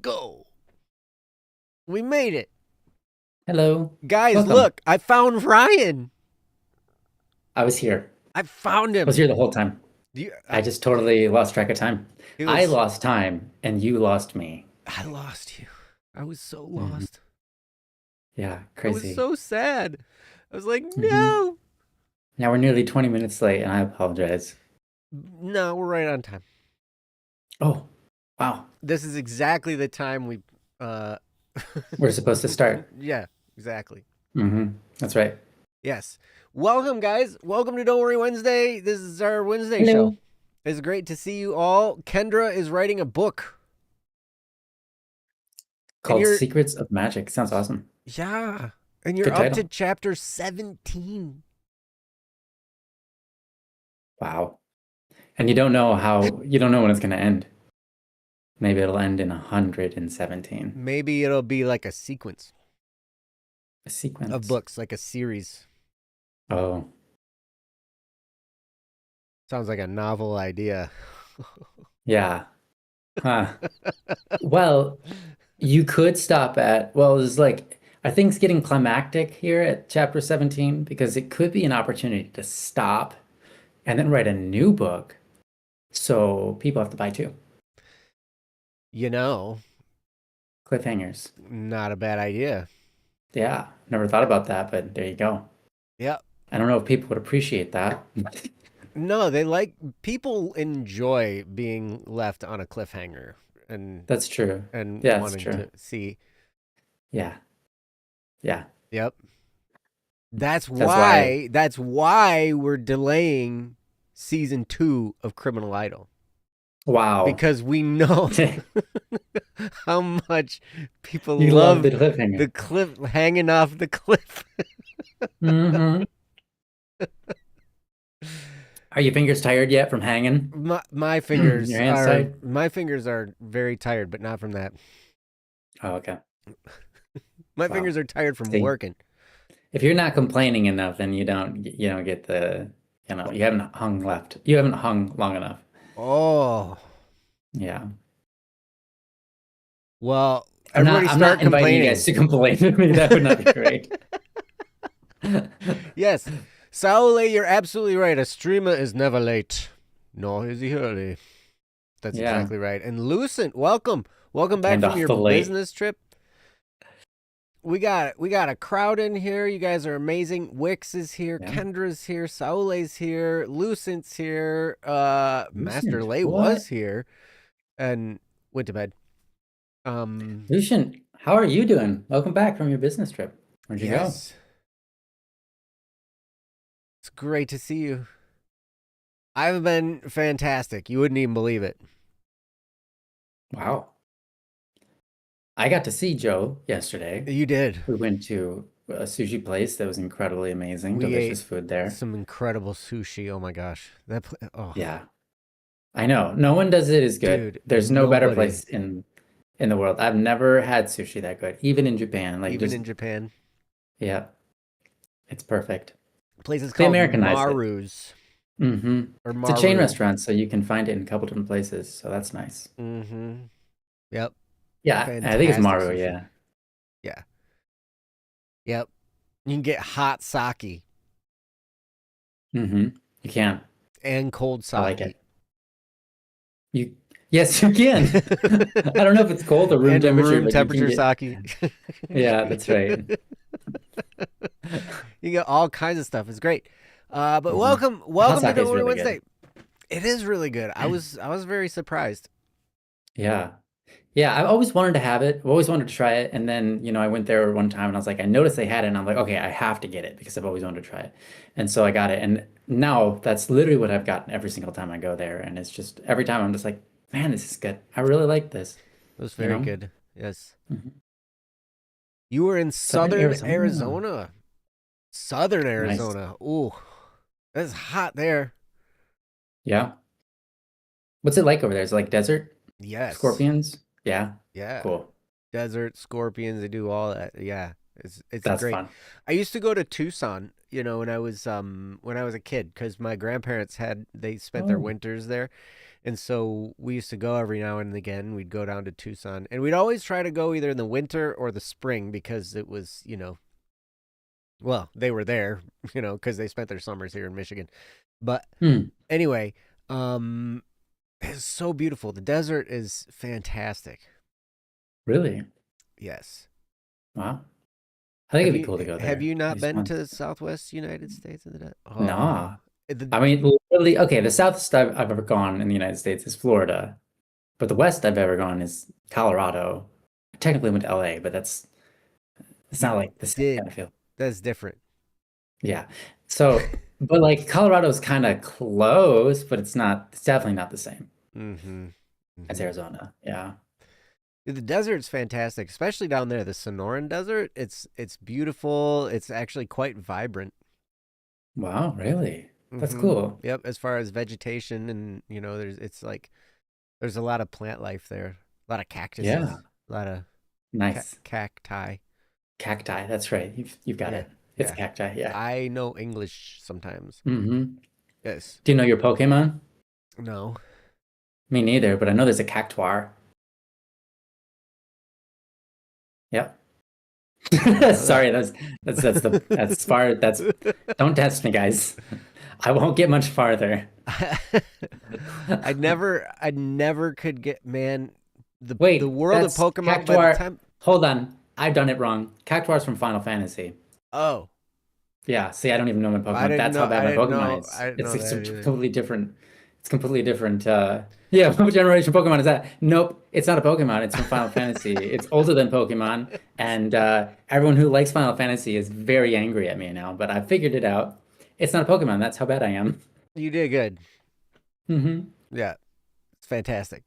go. We made it. Hello. Guys, Welcome. look, I found Ryan. I was here. I found I was him. here the whole time. I just totally lost track of time. I lost time and you lost me. I lost you. I was so Mhm. lost. Yeah, I was crazy. so sad. I was like, hmm no. Now we're nearly 20 minutes late and I apologize. No, we're right on time. Oh, wow. This is exactly the time we We're supposed to start. Yeah, exactly. That's right. Yes. Welcome, guys. Welcome to Don't Worry Wednesday. This is our Wednesday show. Hello. It's great to see you all. Kendra is writing a book. Called Secrets of Magic. Sounds awesome. Yeah. And you're Good up to title. chapter 17. Wow. And you don't know when it's going to end. Maybe it'll end in 117. Maybe it'll be like a sequence A sequence of books, like a series. Oh. Sounds like a novel idea. Yeah. Huh. Well, you could stop at, it's like, I think it's getting climactic here at chapter 17 because it could be an opportunity to stop and then write a new book. So people have to buy two. You know, Cliffhangers. not a bad idea. Yeah. Never thought about that, but there you go. Yep. I don't know if people would appreciate that. No, people enjoy being left on a cliffhanger and That's true. and Yeah, that's wanting true. to see. Yeah. Yeah. Yep. That's why. why we're delaying season 2 of Criminal Idol. Wow. Because we know how much people You love the cliffhanger. the cliff hanging off the cliff. Are your fingers tired yet from hanging? My fingers Your hands tired? my fingers are very tired, but not from that. Oh, okay. My fingers are tired from working. If you're not complaining enough, then you don't get the, you haven't hung left. You haven't hung long enough. Oh. Yeah. Well, I'm not inviting you guys to complain with me. That would not be great. Yes. Saule, you're absolutely right. A streamer is never late, nor is he early. That's exactly right. And Lucent, welcome. Welcome back from your business trip. We got a crowd in here. You guys are amazing. Wix is here. Yeah. Kendra's here. Saule's here. Lucent's here. Master Lay was here and went to bed. Lucent, how are you doing? Welcome back from your business trip. Where'd you go? It's great to see you. I've been fantastic. You wouldn't even believe it. Wow. I got to see Joe yesterday. You did. We went to a sushi place that was incredibly amazing. Delicious food there. Some incredible sushi. Oh my gosh. Yeah. I know. No one does it as good. Dude, there's no better place in the world. I've never had sushi that good, even in Japan. In Japan. Yeah. It's perfect. Place is called Maru's. It's a chain restaurant, so you can find it in a couple different places. So that's nice. Yep. Yeah, I think it's Maru. Sushi. Yeah. Yeah. Yep. You can get hot sake. You can. And cold sake. I like it. Yes, you can. I don't know if it's cold or room temperature. Room temperature sake. Yeah, that's right. You get all kinds of stuff. It's great. But welcome to Don't Worry Wednesday. It is really good. I was very surprised. Yeah. Yeah, I've always wanted to have it. I've always wanted to try it. And then, I went there one time and I was like, I noticed they had it and I'm like, okay, I have to get it because I've always wanted to try it. And so I got it. And now that's literally what I've gotten every single time I go there. And it's just every time I'm just like, man, this is good. I really like this. It was very good. Yes. You were in Southern Arizona. Southern Arizona. Nice. Ooh, that's hot there. Yeah. What's it like over there? Is it like desert? Yes. Scorpions? Yeah. Yeah. Cool. Desert, scorpions, they do all that. Yeah. It's That's great. fun. I used to go to Tucson, when I was a kid, because my grandparents they spent their Oh. winters there, and so we used to go every now and again. We'd go down to Tucson, and we'd always try to go either in the winter or the spring because it was, well, they were there, because they spent their summers here in Michigan. But anyway, it's so beautiful. The desert is fantastic. Really? Yes. Wow. I think it'd be cool to go there. Have you not been once. to Southwest United States? Nah. The, I mean, literally, okay, the southest I've ever gone in the United States is Florida, but the west I've ever gone is Colorado. I technically went to LA, but it's not like the same kind of feel. That's different. Yeah. So, but like Colorado's kind of close, but it's definitely not the same as Arizona. Yeah. The desert's fantastic, especially down there, the Sonoran Desert. It's beautiful. It's actually quite vibrant. Wow, really? That's cool. Yep, as far as vegetation and, there's a lot of plant life there. A lot of cactuses. Yeah. A lot of nice cacti. Cacti, that's right. You've got it. It's cacti, yeah. I know English sometimes. Yes. Do you know your Pokemon? No. Me neither, but I know there's a cactuar. Yep. Sorry, that's far. Don't test me, guys. I won't get much farther. I never could get, man. The world of Pokemon. Cactuar. Hold on, I've done it wrong. Cactuar's from Final Fantasy. Oh. Yeah. See, I don't even know my Pokemon. That's how bad my Pokemon is. It's completely different. It's completely different. Yeah, what generation Pokemon is that? Nope, it's not a Pokemon. It's from Final Fantasy. It's older than Pokemon, and everyone who likes Final Fantasy is very angry at me now. But I figured it out. It's not a Pokemon. That's how bad I am. You did good. Yeah, it's fantastic.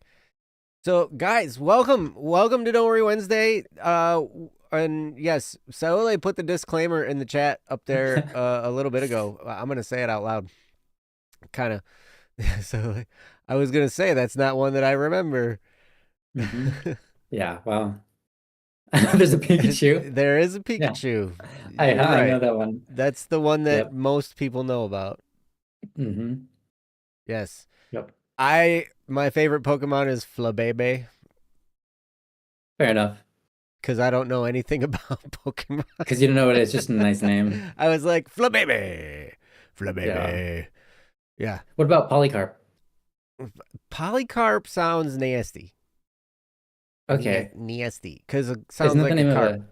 So, guys, welcome to Don't Worry Wednesday. And yes, Saule put the disclaimer in the chat up there a little bit ago. I'm gonna say it out loud. Kind of. So I was gonna say that's not one that I remember. Yeah, well, there's a Pikachu. There is a Pikachu. Yeah. I know that one. That's the one that most people know about. Yes. Yep. My favorite Pokemon is Flabebe. Fair enough. Because I don't know anything about Pokemon. Because you don't know it. It's just a nice name. I was like, Flabebe. Yeah. What about Polycarp? Polycarp sounds nasty. Okay. Nasty. Because it sounds like a carp.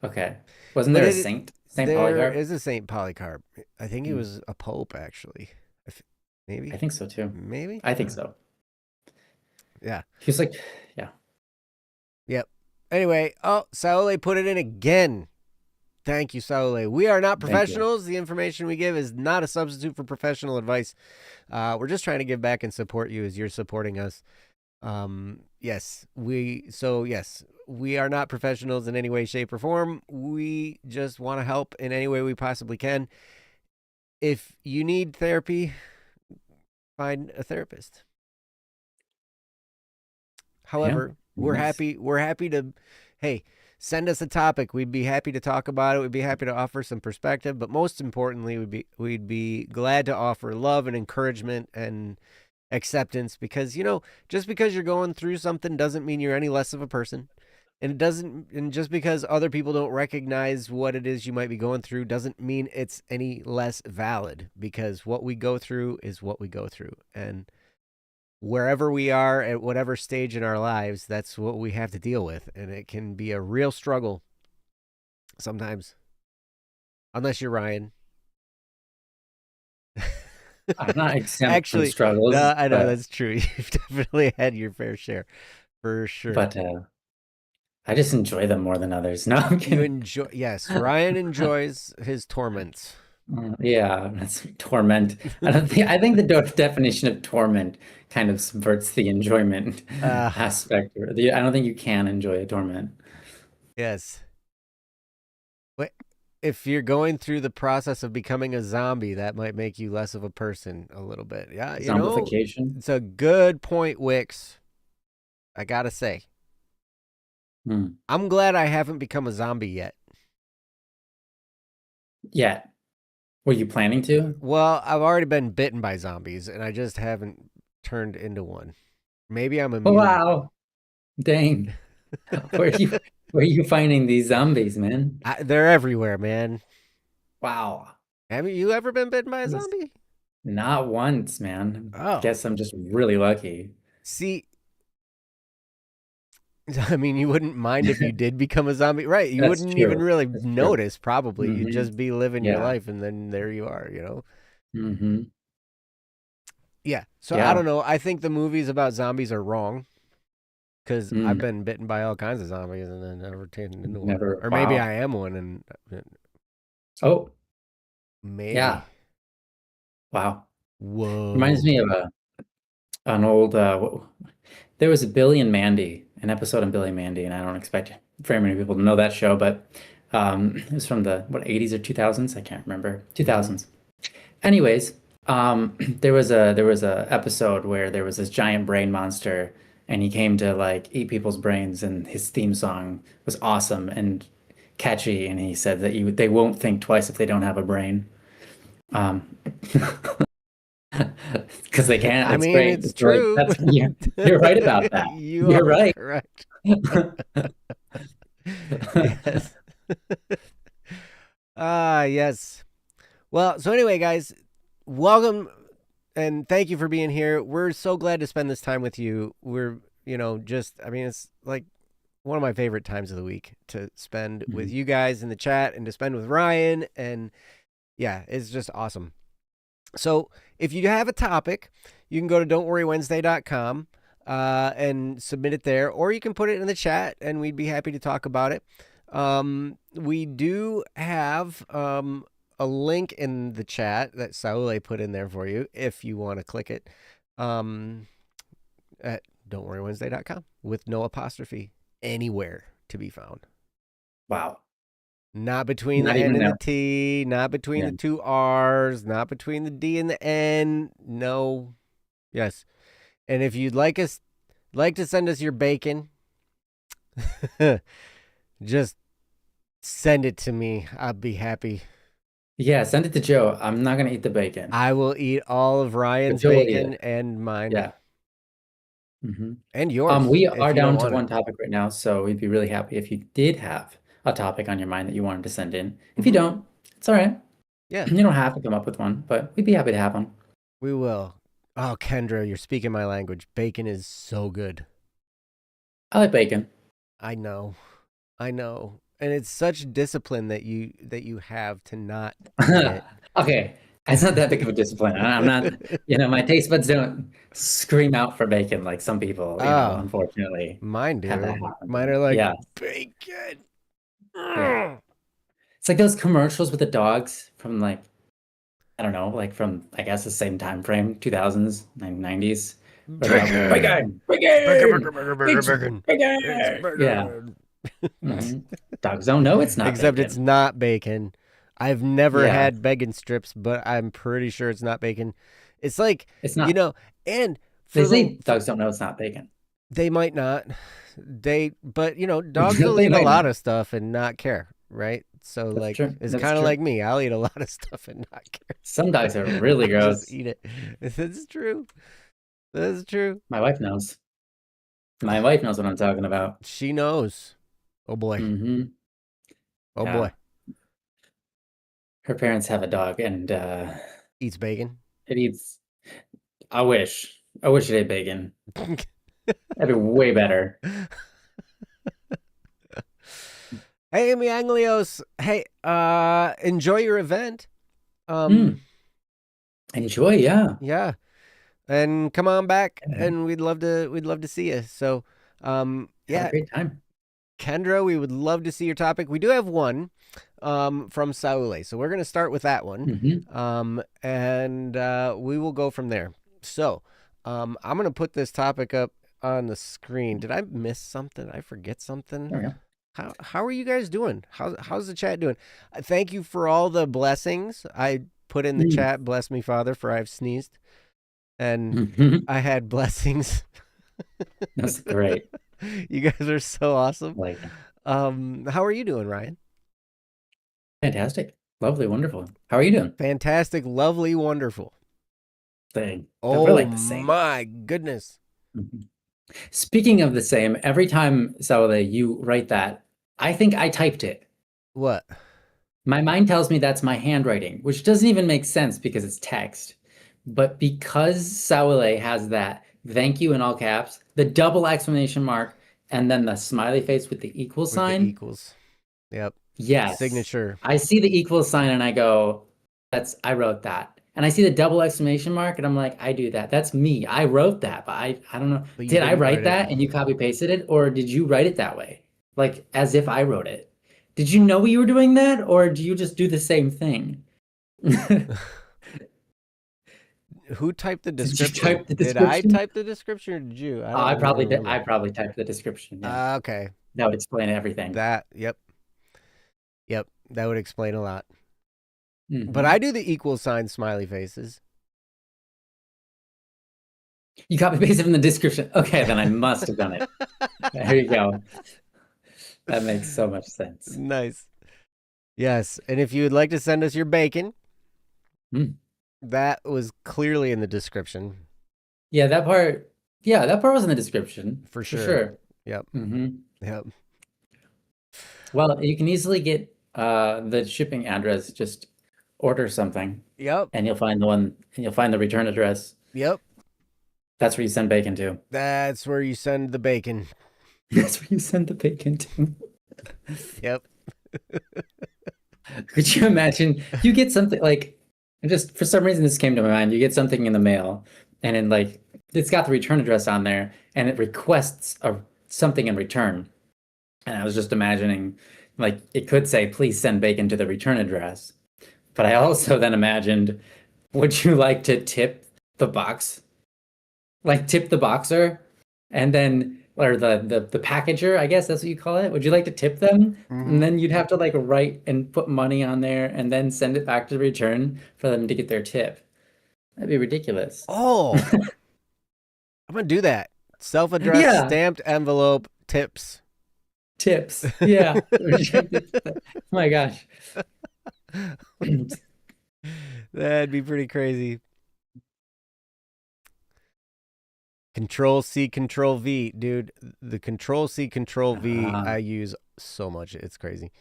Okay. Wasn't there a saint? Saint Polycarp? There is a Saint Polycarp. I think he was a pope, actually. Maybe? I think so, too. Maybe? I think so. Yeah. He's like, yeah. Yep. Anyway, Saule put it in again. Thank you, Saule. We are not professionals. The information we give is not a substitute for professional advice. We're just trying to give back and support you as you're supporting us. Yes, we are not professionals in any way, shape, or form. We just want to help in any way we possibly can. If you need therapy, find a therapist. However, we're happy to, hey, send us a topic. We'd be happy to talk about it. We'd be happy to offer some perspective, but most importantly, we'd be glad to offer love and encouragement and acceptance, because just because you're going through something doesn't mean you're any less of a person, and just because other people don't recognize what it is you might be going through doesn't mean it's any less valid, because what we go through is what we go through, and wherever we are at whatever stage in our lives, that's what we have to deal with, and it can be a real struggle sometimes, unless you're Ryan. I'm not exempt from struggles. No, I know that's true. You've definitely had your fair share, for sure. But I just enjoy them more than others. No, I'm kidding. Yes, Ryan enjoys his torments. Yeah, that's torment. I think the definition of torment kind of subverts the enjoyment aspect. I don't think you can enjoy a torment. Yes. But if you're going through the process of becoming a zombie, that might make you less of a person a little bit. Yeah, zombification. It's a good point, Wix. I gotta say. I'm glad I haven't become a zombie yet. yet. Were you planning to? Well, I've already been bitten by zombies, and I just haven't turned into one. Maybe I'm immune. Wow. Dang. Where are you where are you finding these zombies, man? They're everywhere, man. Wow. Have you ever been bitten by a zombie? Not once, man. Oh, Guess I'm just really lucky. see, I mean, you wouldn't mind if you did become a zombie, right? You That's wouldn't even true. really That's true. notice, probably. You'd Hmm. just be living your Yeah. life, and then there you are, Hmm. Yeah. So I Yeah. don't know. I think the movies about zombies are wrong because I've Mm. been bitten by all kinds of zombies and then never turned into one. Never. Or maybe I Wow. am one, and Oh, maybe. yeah. Wow. Reminds Whoa. me of an old there was a Billy and Mandy, an episode on Billy and Mandy, and I don't expect very many people to know that show, but it was from the what 80s or 2000s? I can't remember. Mm-hmm. 2000s. Anyways, there was a episode where there was this giant brain monster and he came to like eat people's brains and his theme song was awesome and catchy and he said that they won't think twice if they don't have a brain. Um, because they can't. I It's mean, great. it's It's like true. that's yeah, you're right about that. You You're are right. correct. Yes. Yes. Well, so anyway, guys, welcome and thank you for being here. We're so glad to spend this time with you. We're, I mean, it's like one of my favorite times of the week to spend with Mhm. you guys in the chat and to spend with Ryan. And yeah, it's just awesome. So if you have a topic, you can go to don'tworrywednesday.com and submit it there, or you can put it in the chat and we'd be happy to talk about it. We do have a link in the chat that Saule put in there for you if you want to click it at don'tworrywednesday.com with no apostrophe anywhere to be found. Wow. Not between the Not N even and the there. T, not between Yeah. the two R's, not between the D and the N. No. Yes. And if you'd like to send us your bacon, just send it to me. I'll be happy. Yeah, send it to Joe. I'm not gonna eat the bacon, I will eat all of but Ryan's Joe will eat bacon it. and mine Yeah. Hmm. and yours We if are you don't down to want it. one topic right now, so we'd be really happy if you did have a topic on your mind that you wanted to send in. If you Mm-hmm. don't, it's all right. Yeah, You don't have to come up with one, but we'd be happy to have one. we will. Oh, Kendra, you're speaking my language. Bacon is so good. I like bacon. I know. I know. And it's such discipline that you have to not eat it. Okay, it's not that big of a discipline. I'm not, my taste buds don't scream out for bacon like some people, Oh, unfortunately mine have that do. happen to Mine are them. like Yeah, bacon. yeah. It's like those commercials with the dogs from like, I don't know, like from I guess the same time frame, 2000s, 90s, where the dogs are like, Bacon. bacon, Bacon, bacon, bacon, bacon, bacon, it's bacon. It's bacon. Yeah. bacon. Hmm. Dogs don't know it's not Except it's bacon. not bacon. I've never Yeah, had bacon strips, but I'm pretty sure it's not bacon. It's like, it's not. and They for say dogs don't know it's not bacon. they might not. But dogs will They eat a might lot not. of stuff and not care, right? So That's like true. it's That's kind of true. like me. I'll eat a lot of stuff and not care. Some dogs are really I'll just gross. eat it. It's true. That's true. My wife knows. My wife knows what I'm talking about. She knows. Oh boy. Hmm. Oh boy. Yeah. Her parents have a dog and Eats bacon. it eats. I wish. I wish it ate bacon. That'd be way better. Hey, Amy Anglios. Hey, enjoy your event. Mm. Enjoy, yeah. Yeah. And come on back Yeah. and we'd love to see you. So, Have a yeah, great time. Kendra, we would love to see your topic. We do have one from Saule. So we're going to start with that one. Hmm. And we will go from there. So, I'm going to put this topic up on the screen. Did I miss something? Did I forget something? There we go. How are you guys doing? How's the chat doing? Thank you for all the blessings. I put in the Mm. chat, bless me, Father, for I've sneezed. And Mhm. I had blessings. That's great. You guys are so awesome. Like, How are you doing, Ryan? fantastic. Lovely, wonderful. How are you doing? Fantastic, lovely, wonderful. Thing. We're Oh like the same. my goodness. Mhm. Speaking of the same, every time, Saule, you write that, I think I typed it. What? My mind tells me that's my handwriting, which doesn't even make sense because it's text. But because Saule has that thank you in all caps, the double exclamation mark, and then the smiley face with the equal With the sign, equals. Yep. yes. Signature. I see the equal sign and I go, I wrote that. And I see the double exclamation mark and I'm like, I do that. That's me. I wrote that, but I don't know. But you Did I didn't write write it. that and you copy pasted it, or did you write it that way? Like as if I wrote it. Did you know you were doing that, or do you just do the same thing? Who typed the Did you description? type the Did I description? type the description or did you? I Oh, don't I even probably did. remember. I probably typed the description. Yeah. Okay. That would explain everything. Yep. Yep. That would explain a lot. But Mhm. I do the equal sign smiley faces. You copy pasted from the description. Okay, then I must have done it. There you go. That makes so much sense. Nice. Yes. And if you would like to send us your bacon, Mm. that was clearly in the description. Yeah, that part. Yeah, that part was in the description For for sure. sure. Yep. Hmm. Yep. Well, you can easily get the shipping address. Just order something, Yep. and you'll find the one, and you'll find the return address. Yep. That's where you send bacon to. That's where you send the bacon. That's where you send the bacon to. Yep. Could you imagine you get something like, just for some reason this came to my mind, you get something in the mail and then like it's got the return address on there and it requests something in return. And I was just imagining like it could say, please send bacon to the return address. But I also then imagined, would you like to tip the box? Like tip the boxer and then or the packager, I guess that's what you call it. Would you like to tip them? And Mm-hmm. then you'd have to like write and put money on there and then send it back to the return for them to get their tip. That'd be ridiculous. Oh, I'm going to do that. Self-addressed Yeah, stamped envelope tips. tips. Yeah. Oh my gosh. That'd be pretty crazy. Control C, Control V, dude. The Control C, Control V I use so much. It's crazy.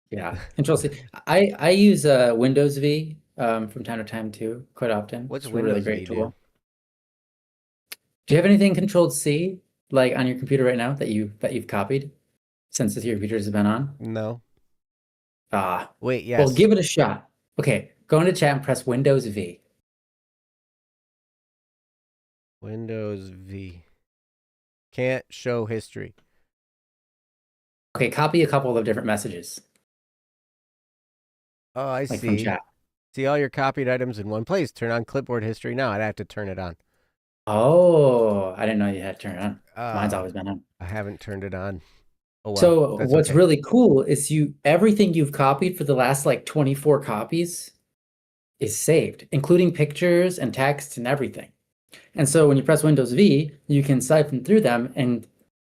Yeah. Control C. I use Windows V from time to time too, quite often. What's It's a really Windows great V do? tool. Do you have anything Control C like on your computer right now that you've copied since your computers have been on? No. Ah, Wait, well, yes. give it a shot. Okay, go into chat and press Windows V. Windows V. Can't show history. Okay, copy a couple of different messages, Oh, I like from see. chat. See all your copied items in one place. Turn on clipboard history now. I'd have to turn it on. Oh, I didn't know you had to turn it on. Mine's Uh, always been on. I haven't turned it on. Oh well, So that's what's okay. really cool is everything you've copied for the last like 24 copies is saved, including pictures and text and everything. And so when you press Windows V, you can siphon through them and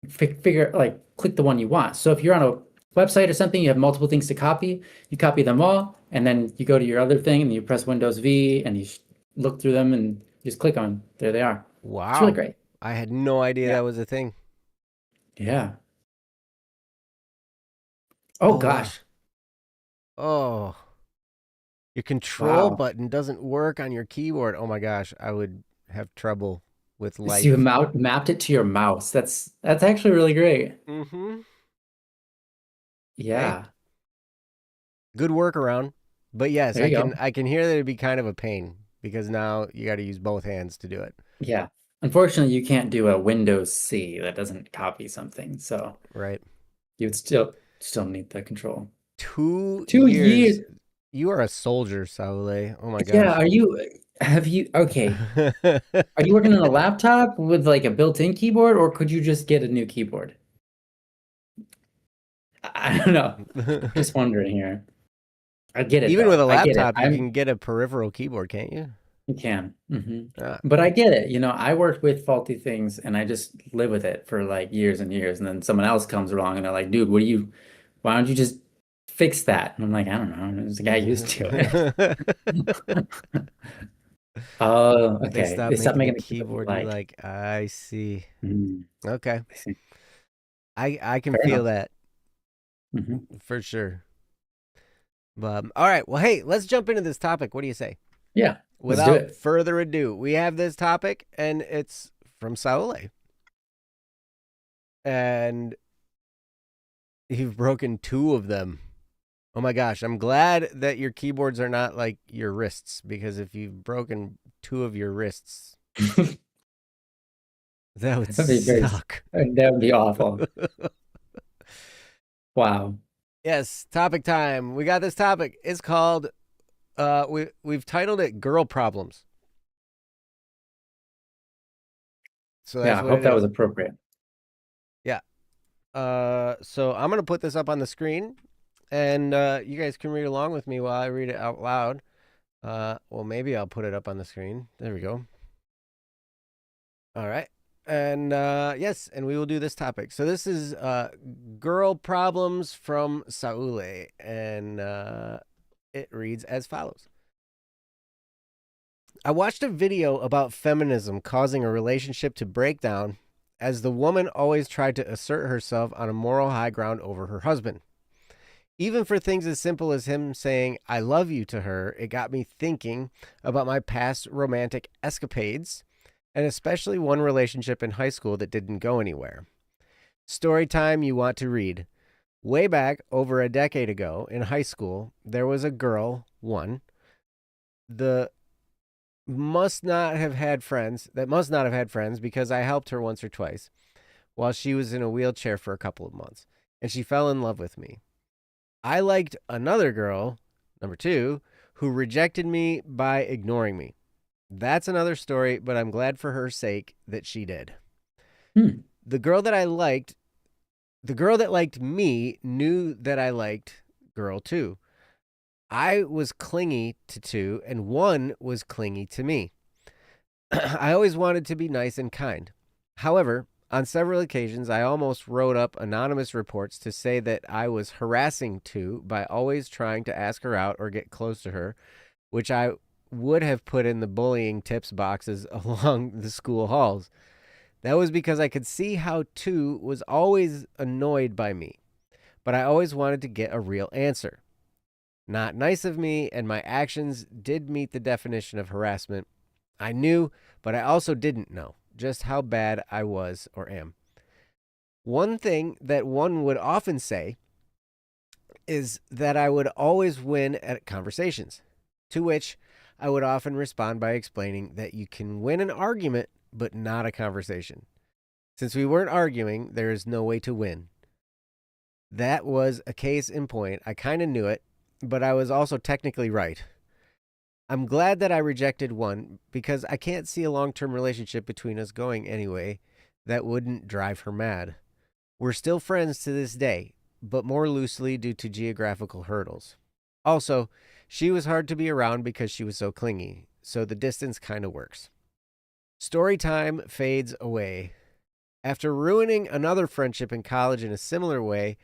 figure like click the one you want. So if you're on a website or something, you have multiple things to copy, you copy them all, and then you go to your other thing and you press Windows V and you look through them and you just click on them. There they are. It's really Wow. great. I had no idea Yeah. that was a thing. Yeah. Oh Oh wow. gosh. Oh. Your control Wow. button doesn't work on your keyboard. Oh my gosh, I would have trouble with So you life. mapped it to your mouse. That's actually really great. Mm-hmm. Hey, Yeah. good workaround. But yes, There you go. I can hear that it'd be kind of a pain because now you got to use both hands to do it. Yeah. Unfortunately, you can't do a Windows C that doesn't copy something. So Right. you would still need the control. 2 2 years. years. You are a soldier, Saule. Oh my Yeah, gosh. okay. Are you working on a laptop with like a built-in keyboard, or could you just get a new keyboard? I don't know. Just wondering here. I get it Even with though. a I get it. laptop, you can get a peripheral keyboard, can't you? You can. Ah, But I get it. I worked with faulty things and I just live with it for like years and years. And then someone else comes along and they're like, dude, why don't you just fix that. And I'm like, I don't know. There's a guy used to it. Oh, They okay. stopped They stopped making the making the keyboard you keyboard you like. like. I see. Mm, Okay. I see. I can Fair feel enough. that Hmm. for sure. All right. Well, hey, let's jump into this topic. What do you say? Yeah, let's do Without it. further ado, we have this topic, and it's from Saule. And you've broken 2 of them. Oh my gosh, I'm glad that your keyboards are not like your wrists, because if you've broken 2 of your wrists, that would suck. That would be awful. Wow. Yes, topic time. We got this topic. It's called we've titled it Girl Problems. So that's Yeah, I what hope it that is. was appropriate. Yeah. So I'm going to put this up on the screen, and you guys can read along with me while I read it out loud. Well, maybe I'll put it up on the screen. There we go. All right. And yes, and we will do this topic. So this is Girl Problems from Saule, and it reads as follows. I watched a video about feminism causing a relationship to break down as the woman always tried to assert herself on a moral high ground over her husband. Even for things as simple as him saying, I love you to her, it got me thinking about my past romantic escapades, and especially one relationship in high school that didn't go anywhere. Story time you want to read. Way back, over a decade ago, in high school, there was a girl, that must not have had friends because I helped her once or twice while she was in a wheelchair for a couple of months, and she fell in love with me. I liked another girl, number 2, who rejected me by ignoring me. That's another story, but I'm glad for her sake that she did. The girl that liked me knew that I liked girl 2. I was clingy to 2, and 1 was clingy to me. I always wanted to be nice and kind. However, on several occasions, I almost wrote up anonymous reports to say that I was harassing 2 by always trying to ask her out or get close to her, which I would have put in the bullying tips boxes along the school halls. That was because I could see how 2 was always annoyed by me, but I always wanted to get a real answer. Not nice of me, and my actions did meet the definition of harassment. I knew, but I also didn't know just how bad I was or am. One thing that one would often say is that I would always win at conversations, to which I would often respond by explaining that you can win an argument, but not a conversation. Since we weren't arguing, there is no way to win. That was a case in point. I kind of knew it, but I was also technically right. I'm glad that I rejected 1 because I can't see a long-term relationship between us going anyway that wouldn't drive her mad. We're still friends to this day, but more loosely due to geographical hurdles. Also, she was hard to be around because she was so clingy, so the distance kind of works. Story time fades away. After ruining another friendship in college in a similar way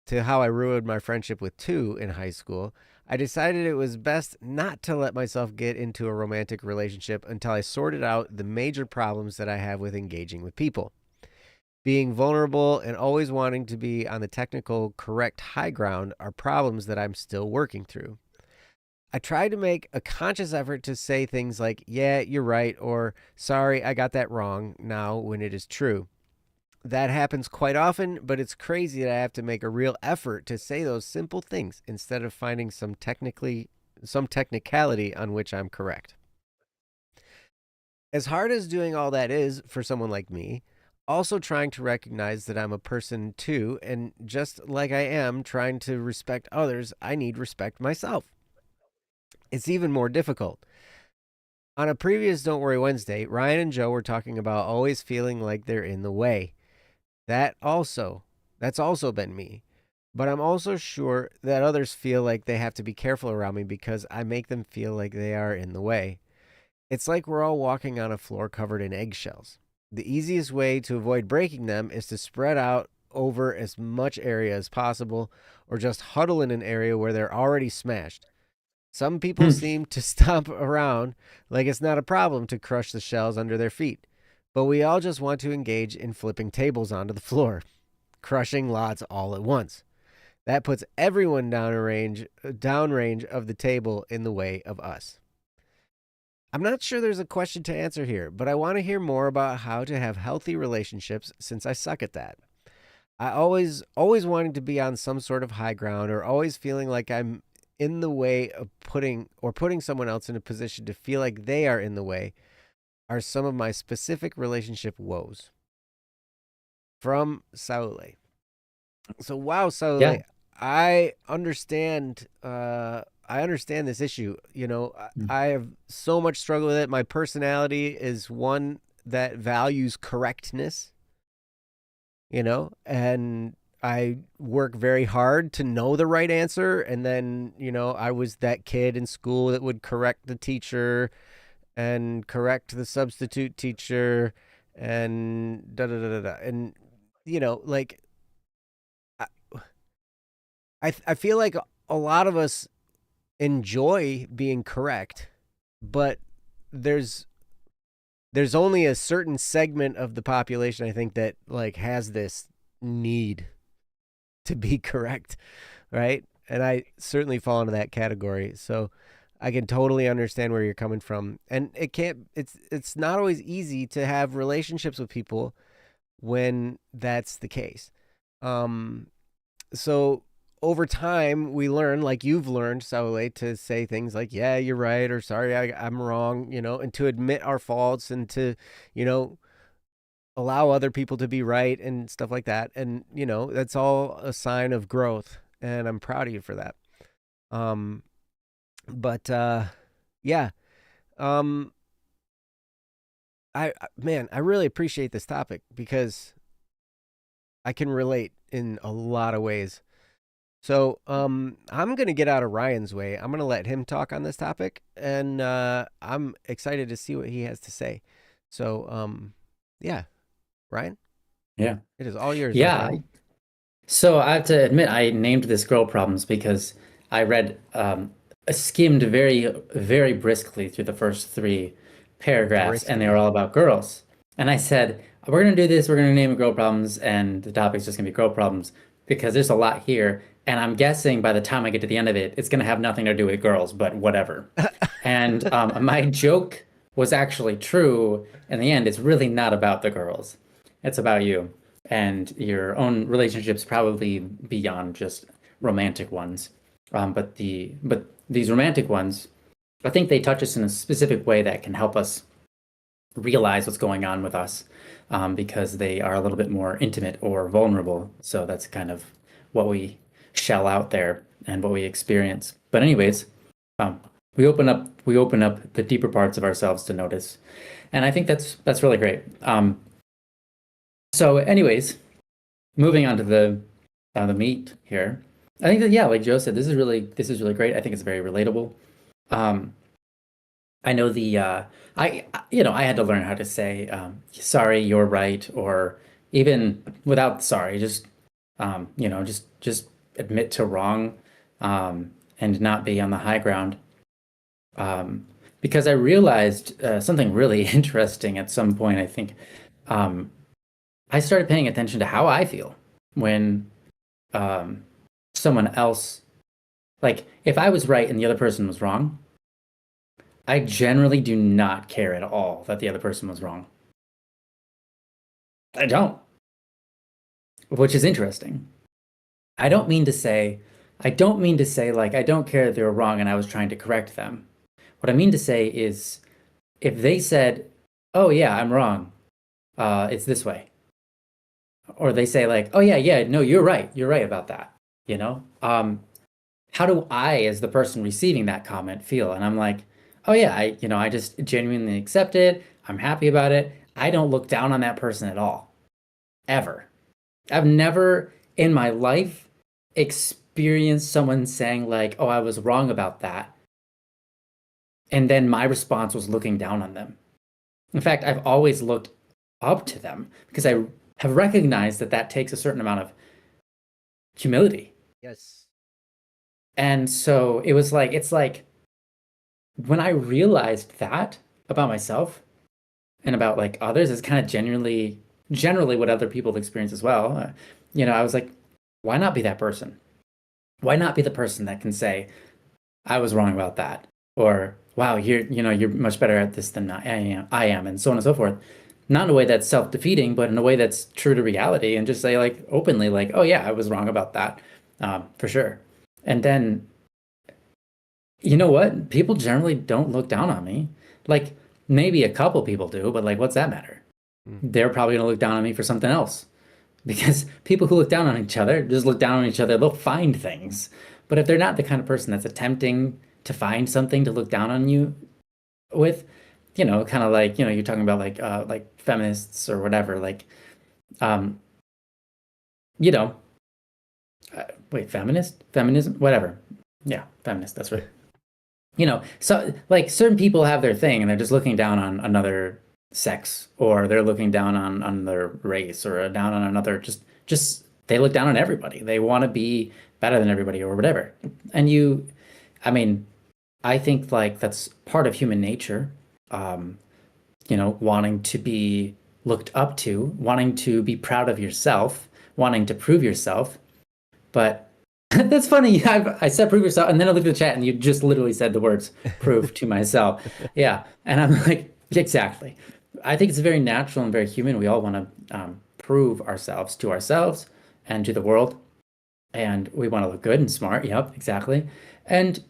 to how I ruined my friendship with 2 in high school, I decided it was best not to let myself get into a romantic relationship until I sorted out the major problems that I have with engaging with people. Being vulnerable and always wanting to be on the technical correct high ground are problems that I'm still working through. I try to make a conscious effort to say things like, yeah, you're right, or sorry, I got that wrong now when it is true. That happens quite often, but it's crazy that I have to make a real effort to say those simple things instead of finding some technicality on which I'm correct. As hard as doing all that is for someone like me, also trying to recognize that I'm a person too, and just like I am trying to respect others, I need respect myself. It's even more difficult. On a previous Don't Worry Wednesday, Ryan and Joe were talking about always feeling like they're in the way. That's also been me. But I'm also sure that others feel like they have to be careful around me because I make them feel like they are in the way. It's like we're all walking on a floor covered in eggshells. The easiest way to avoid breaking them is to spread out over as much area as possible or just huddle in an area where they're already smashed. Some people seem to stomp around like it's not a problem to crush the shells under their feet, but we all just want to engage in flipping tables onto the floor, crushing lots all at once. That puts everyone downrange of the table in the way of us. I'm not sure there's a question to answer here, but I want to hear more about how to have healthy relationships since I suck at that. I always wanting to be on some sort of high ground or always feeling like I'm in the way of putting someone else in a position to feel like they are in the way are some of my specific relationship woes. From Saule. So wow, Saule, yeah. I understand this issue. I have so much struggle with it. My personality is one that values correctness, and I work very hard to know the right answer. And then, I was that kid in school that would correct the teacher and correct the substitute teacher and da-da-da-da-da. And, I feel like a lot of us enjoy being correct, but there's only a certain segment of the population, I think, that has this need to be correct, right? And I certainly fall into that category. So I can totally understand where you're coming from. And it's not always easy to have relationships with people when that's the case. So over time, we learn, like you've learned, Saule, to say things like, yeah, you're right, or sorry, I'm wrong, and to admit our faults and to, allow other people to be right and stuff like that. And, that's all a sign of growth. And I'm proud of you for that. Yeah. I really appreciate this topic because I can relate in a lot of ways. So I'm going to get out of Ryan's way. I'm going to let him talk on this topic, and I'm excited to see what he has to say. So, yeah, Ryan? Yeah. It is all yours. Yeah. So I have to admit, I named this Girl Problems because I read, skimmed very, very briskly through the first 3 paragraphs, and they were all about girls. And I said, we're going to do this. We're going to name it Girl Problems, and the topic's just going to be Girl Problems because there's a lot here. And I'm guessing by the time I get to the end of it, it's going to have nothing to do with girls, but whatever. And my joke was actually true. In the end, it's really not about the girls. It's about you and your own relationships, probably beyond just romantic ones. But these romantic ones, I think they touch us in a specific way that can help us realize what's going on with us, because they are a little bit more intimate or vulnerable. So that's kind of what we shell out there and what we experience. But anyways, we open up the deeper parts of ourselves to notice, and I think that's really great. So anyways, moving on to the meat here. I think that, yeah, like Joe said, this is really great. I think it's very relatable. I know I had to learn how to say sorry, you're right, or even without sorry, just admit to wrong, and not be on the high ground. Because I realized something really interesting at some point. I think I started paying attention to how I feel when someone else, like if I was right and the other person was wrong, I generally do not care at all that the other person was wrong. I don't. Which is interesting. I don't mean to say like I don't care that they were wrong and I was trying to correct them. What I mean to say is if they said, "Oh yeah, I'm wrong. It's this way." Or they say like, "Oh yeah, no, you're right. You're right about that." How do I, as the person receiving that comment, feel? And I'm like, "Oh yeah, I just genuinely accept it. I'm happy about it. I don't look down on that person at all. Ever. I've never in my life experienced someone saying like, "Oh, I was wrong about that." And then my response was looking down on them. In fact, I've always looked up to them because I have recognized that that takes a certain amount of humility. Yes. And so it was like, it's like when I realized that about myself and about like others, is kind of generally what other people experience as well. I was like, why not be that person? Why not be the person that can say, I was wrong about that? Or, wow, you're much better at this than I am, and so on and so forth. Not in a way that's self-defeating, but in a way that's true to reality, and just say like openly, like, oh yeah, I was wrong about that, for sure. And then, you know what? People generally don't look down on me. Like maybe a couple people do, but like, what's that matter? They're probably gonna look down on me for something else. Because people who look down on each other just look down on each other, they'll find things. But if they're not the kind of person that's attempting to find something to look down on you with, kind of like, you're talking about like feminists or whatever, like, um, you know, wait, feminism, whatever. Yeah, feminist, that's right. So like certain people have their thing and they're just looking down on another sex, or they're looking down on their race, or down on another, just they look down on everybody. They want to be better than everybody or whatever. And I mean, I think like that's part of human nature. Wanting to be looked up to, wanting to be proud of yourself, wanting to prove yourself. But that's funny. I said prove yourself, and then I looked at the chat, and you just literally said the words "prove to myself." Yeah, and I'm like, exactly. I think it's very natural and very human. We all want to prove ourselves to ourselves and to the world, and we want to look good and smart. Yep, exactly. And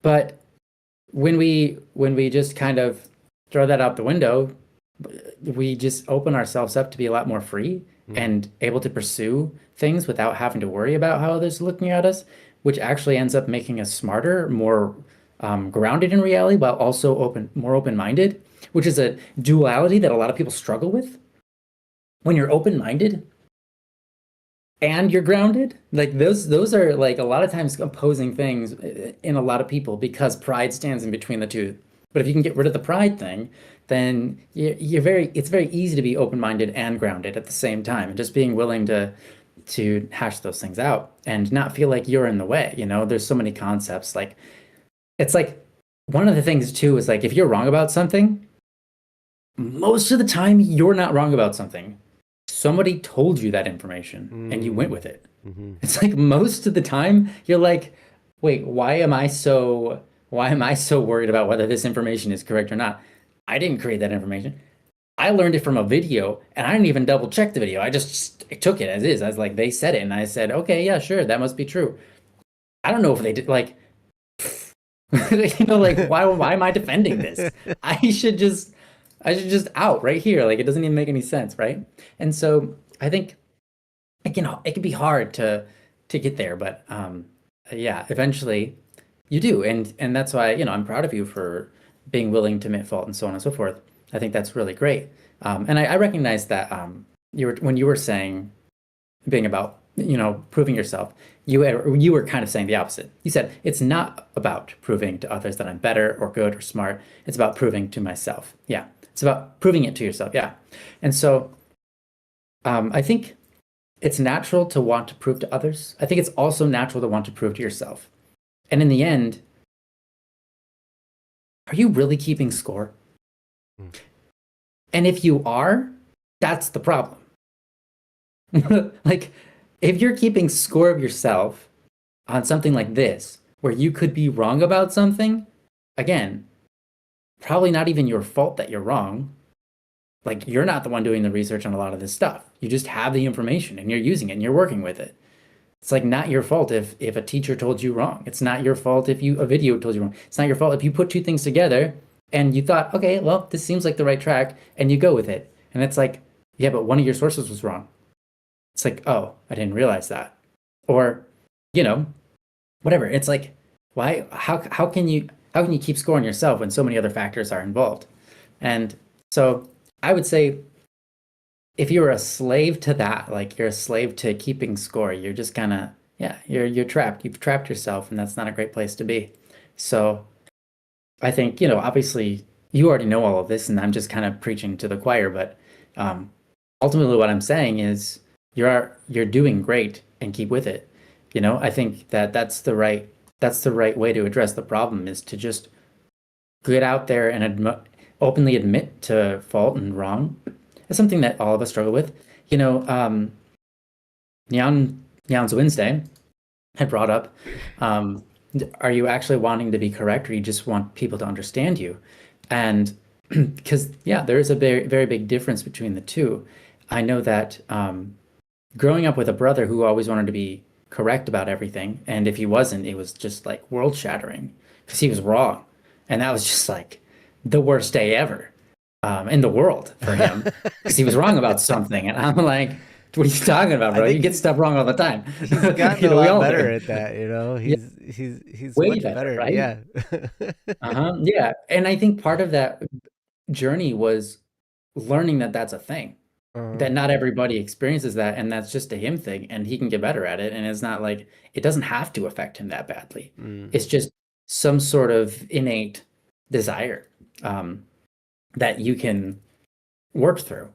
but when we just kind of throw that out the window, we just open ourselves up to be a lot more free and able to pursue things without having to worry about how others are looking at us, which actually ends up making us smarter, more grounded in reality, while also more open-minded, which is a duality that a lot of people struggle with. When you're open-minded and you're grounded, like those are like a lot of times opposing things in a lot of people, because pride stands in between the two. But if you can get rid of the pride thing, then it's very easy to be open-minded and grounded at the same time, and just being willing to hash those things out and not feel like you're in the way. There's so many concepts. Like it's like one of the things too is like if you're wrong about something, most of the time you're not wrong about something. Somebody told you that information and you went with it. It's like most of the time you're like, wait, why am I so worried about whether this information is correct or not? I didn't create that information. I learned it from a video, and I didn't even double check the video. I just took it as is. I was like, they said it, and I said, okay, yeah, sure, that must be true. I don't know if they did, like, like why am I defending this? I should just out right here. Like it doesn't even make any sense, right? And so I think it can be hard to get there, but yeah, eventually you do, and that's why I'm proud of you for being willing to admit fault and so on and so forth. I think that's really great. And I recognize that when you were saying being about proving yourself, you were kind of saying the opposite. You said it's not about proving to others that I'm better or good or smart. It's about proving to myself. Yeah, it's about proving it to yourself. Yeah, and so I think it's natural to want to prove to others. I think it's also natural to want to prove to yourself. And in the end, are you really keeping score? And if you are, that's the problem. Like, if you're keeping score of yourself on something like this, where you could be wrong about something, again, probably not even your fault that you're wrong. Like, you're not the one doing the research on a lot of this stuff. You just have the information and you're using it and you're working with it. It's like not your fault if a teacher told you wrong. It's not your fault if a video told you wrong. It's not your fault if you put two things together and you thought, okay, well, this seems like the right track, and you go with it. And it's like, yeah, but one of your sources was wrong. It's like, oh, I didn't realize that. Or, whatever. It's like, why, how can you keep scoring yourself when so many other factors are involved? And so I would say if you're a slave to that, like you're a slave to keeping score, you're just kind of, yeah, you're trapped. You've trapped yourself, and that's not a great place to be. So I think, obviously you already know all of this, and I'm just kind of preaching to the choir, but ultimately what I'm saying is you're doing great and keep with it. I think that's the right way to address the problem, is to just get out there and openly admit to fault and wrong. It's something that all of us struggle with. Nyan's Wednesday had brought up, are you actually wanting to be correct, or you just want people to understand you? And because, yeah, there is a very, very big difference between the two. I know that growing up with a brother who always wanted to be correct about everything, and if he wasn't, it was just like world shattering because he was wrong. And that was just like the worst day ever in the world for him because he was wrong about something. And I'm like, what are you talking about, bro? You get stuff wrong all the time. He's gotten a lot better at that, He's way much better, right? Yeah. Yeah. And I think part of that journey was learning that that's a thing. That not everybody experiences that, and that's just a him thing, and he can get better at it. And it's not like it doesn't have to affect him that badly. It's just some sort of innate desire that you can work through.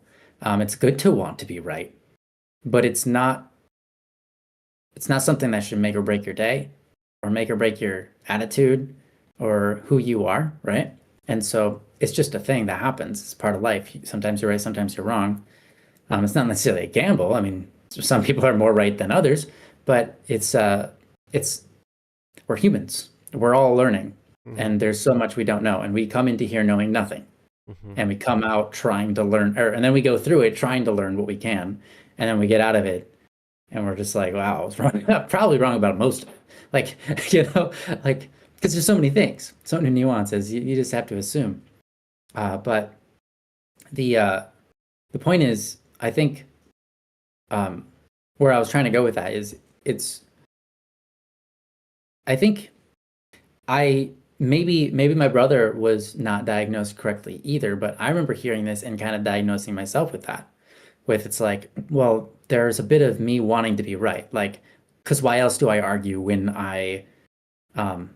It's good to want to be right, but it's not something that should make or break your day or make or break your attitude or who you are, right? And so it's just a thing that happens. It's part of life. Sometimes you're right, sometimes you're wrong. It's not necessarily a gamble. I mean, some people are more right than others, but we're humans. We're all learning, and there's so much we don't know. And we come into here knowing nothing, and we come out trying to learn, and then we go through it trying to learn what we can, and then we get out of it, and we're just like, wow, I was wrong. Probably wrong about most of it. Like, like, because there's so many things, so many nuances. You just have to assume. But the point is, I think where I was trying to go with that is I think maybe my brother was not diagnosed correctly either, but I remember hearing this and kind of diagnosing myself with that. It's like, well, there's a bit of me wanting to be right. Like, because why else do I argue when when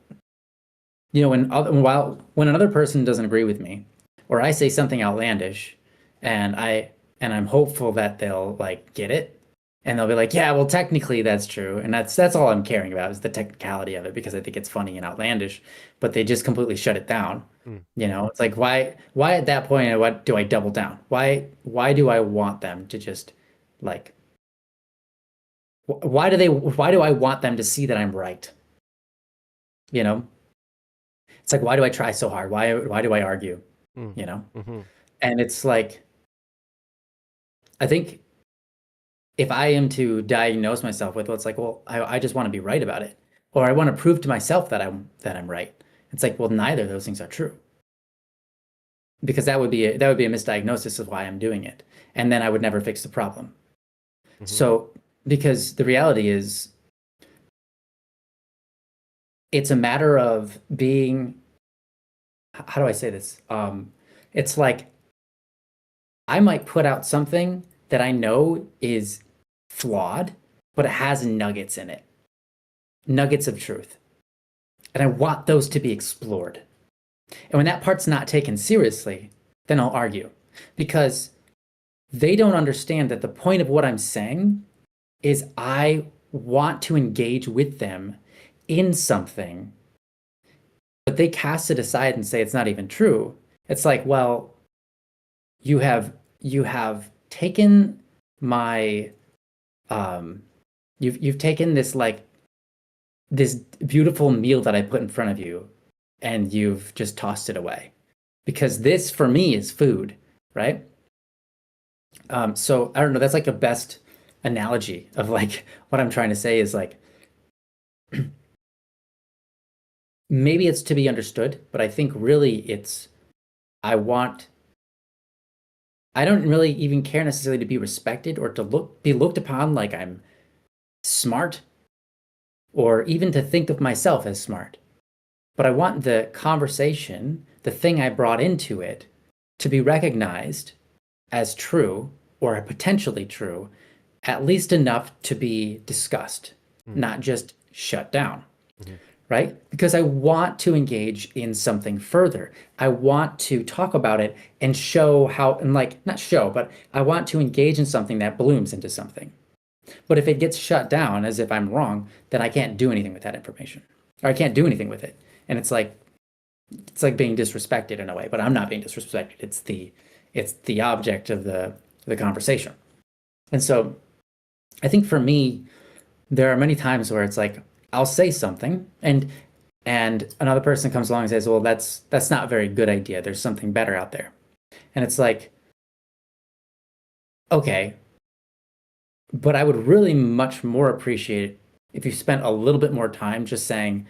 another person doesn't agree with me, or I say something outlandish, and I'm hopeful that they'll like get it, and they'll be like, yeah, well, technically that's true, and that's all I'm caring about is the technicality of it, because I think it's funny and outlandish, but they just completely shut it down. It's like, why at that point what do I double down? Why do I want them to just like why do I want them to see that I'm right? It's like, why do I try so hard? Why do I argue? And it's like, I think if I am to diagnose myself with what's like, well, I just want to be right about it, or I want to prove to myself that I'm right. It's like, well, neither of those things are true, because that would be a misdiagnosis of why I'm doing it, and then I would never fix the problem. So, because the reality is, it's a matter of being, how do I say this? It's like, I might put out something that I know is flawed, but it has nuggets in it, nuggets of truth. And I want those to be explored. And when that part's not taken seriously, then I'll argue, because they don't understand that the point of what I'm saying is I want to engage with them in something, but they cast it aside and say it's not even true. It's like, well, you have taken my you've taken this this beautiful meal that I put in front of you, and you've just tossed it away, because this for me is food, right? So I don't know, that's like the best analogy of like what I'm trying to say is like, maybe it's to be understood, but I think really it's, I don't really even care necessarily to be respected or to be looked upon like I'm smart, or even to think of myself as smart. But I want the conversation, the thing I brought into it, to be recognized as true or potentially true, at least enough to be discussed, not just shut down. right? Because I want to engage in something further. I want to talk about it and show how, and like, not show, but I want to engage in something that blooms into something. But if it gets shut down as if I'm wrong, then I can't do anything with that information, or I can't do anything with it. And it's like being disrespected in a way, but I'm not being disrespected. It's the object of the conversation. And so I think for me, there are many times where it's like I'll say something and another person comes along and says, well, that's not a very good idea. There's something better out there. And it's like, okay, but I would really much more appreciate if you spent a little bit more time just saying,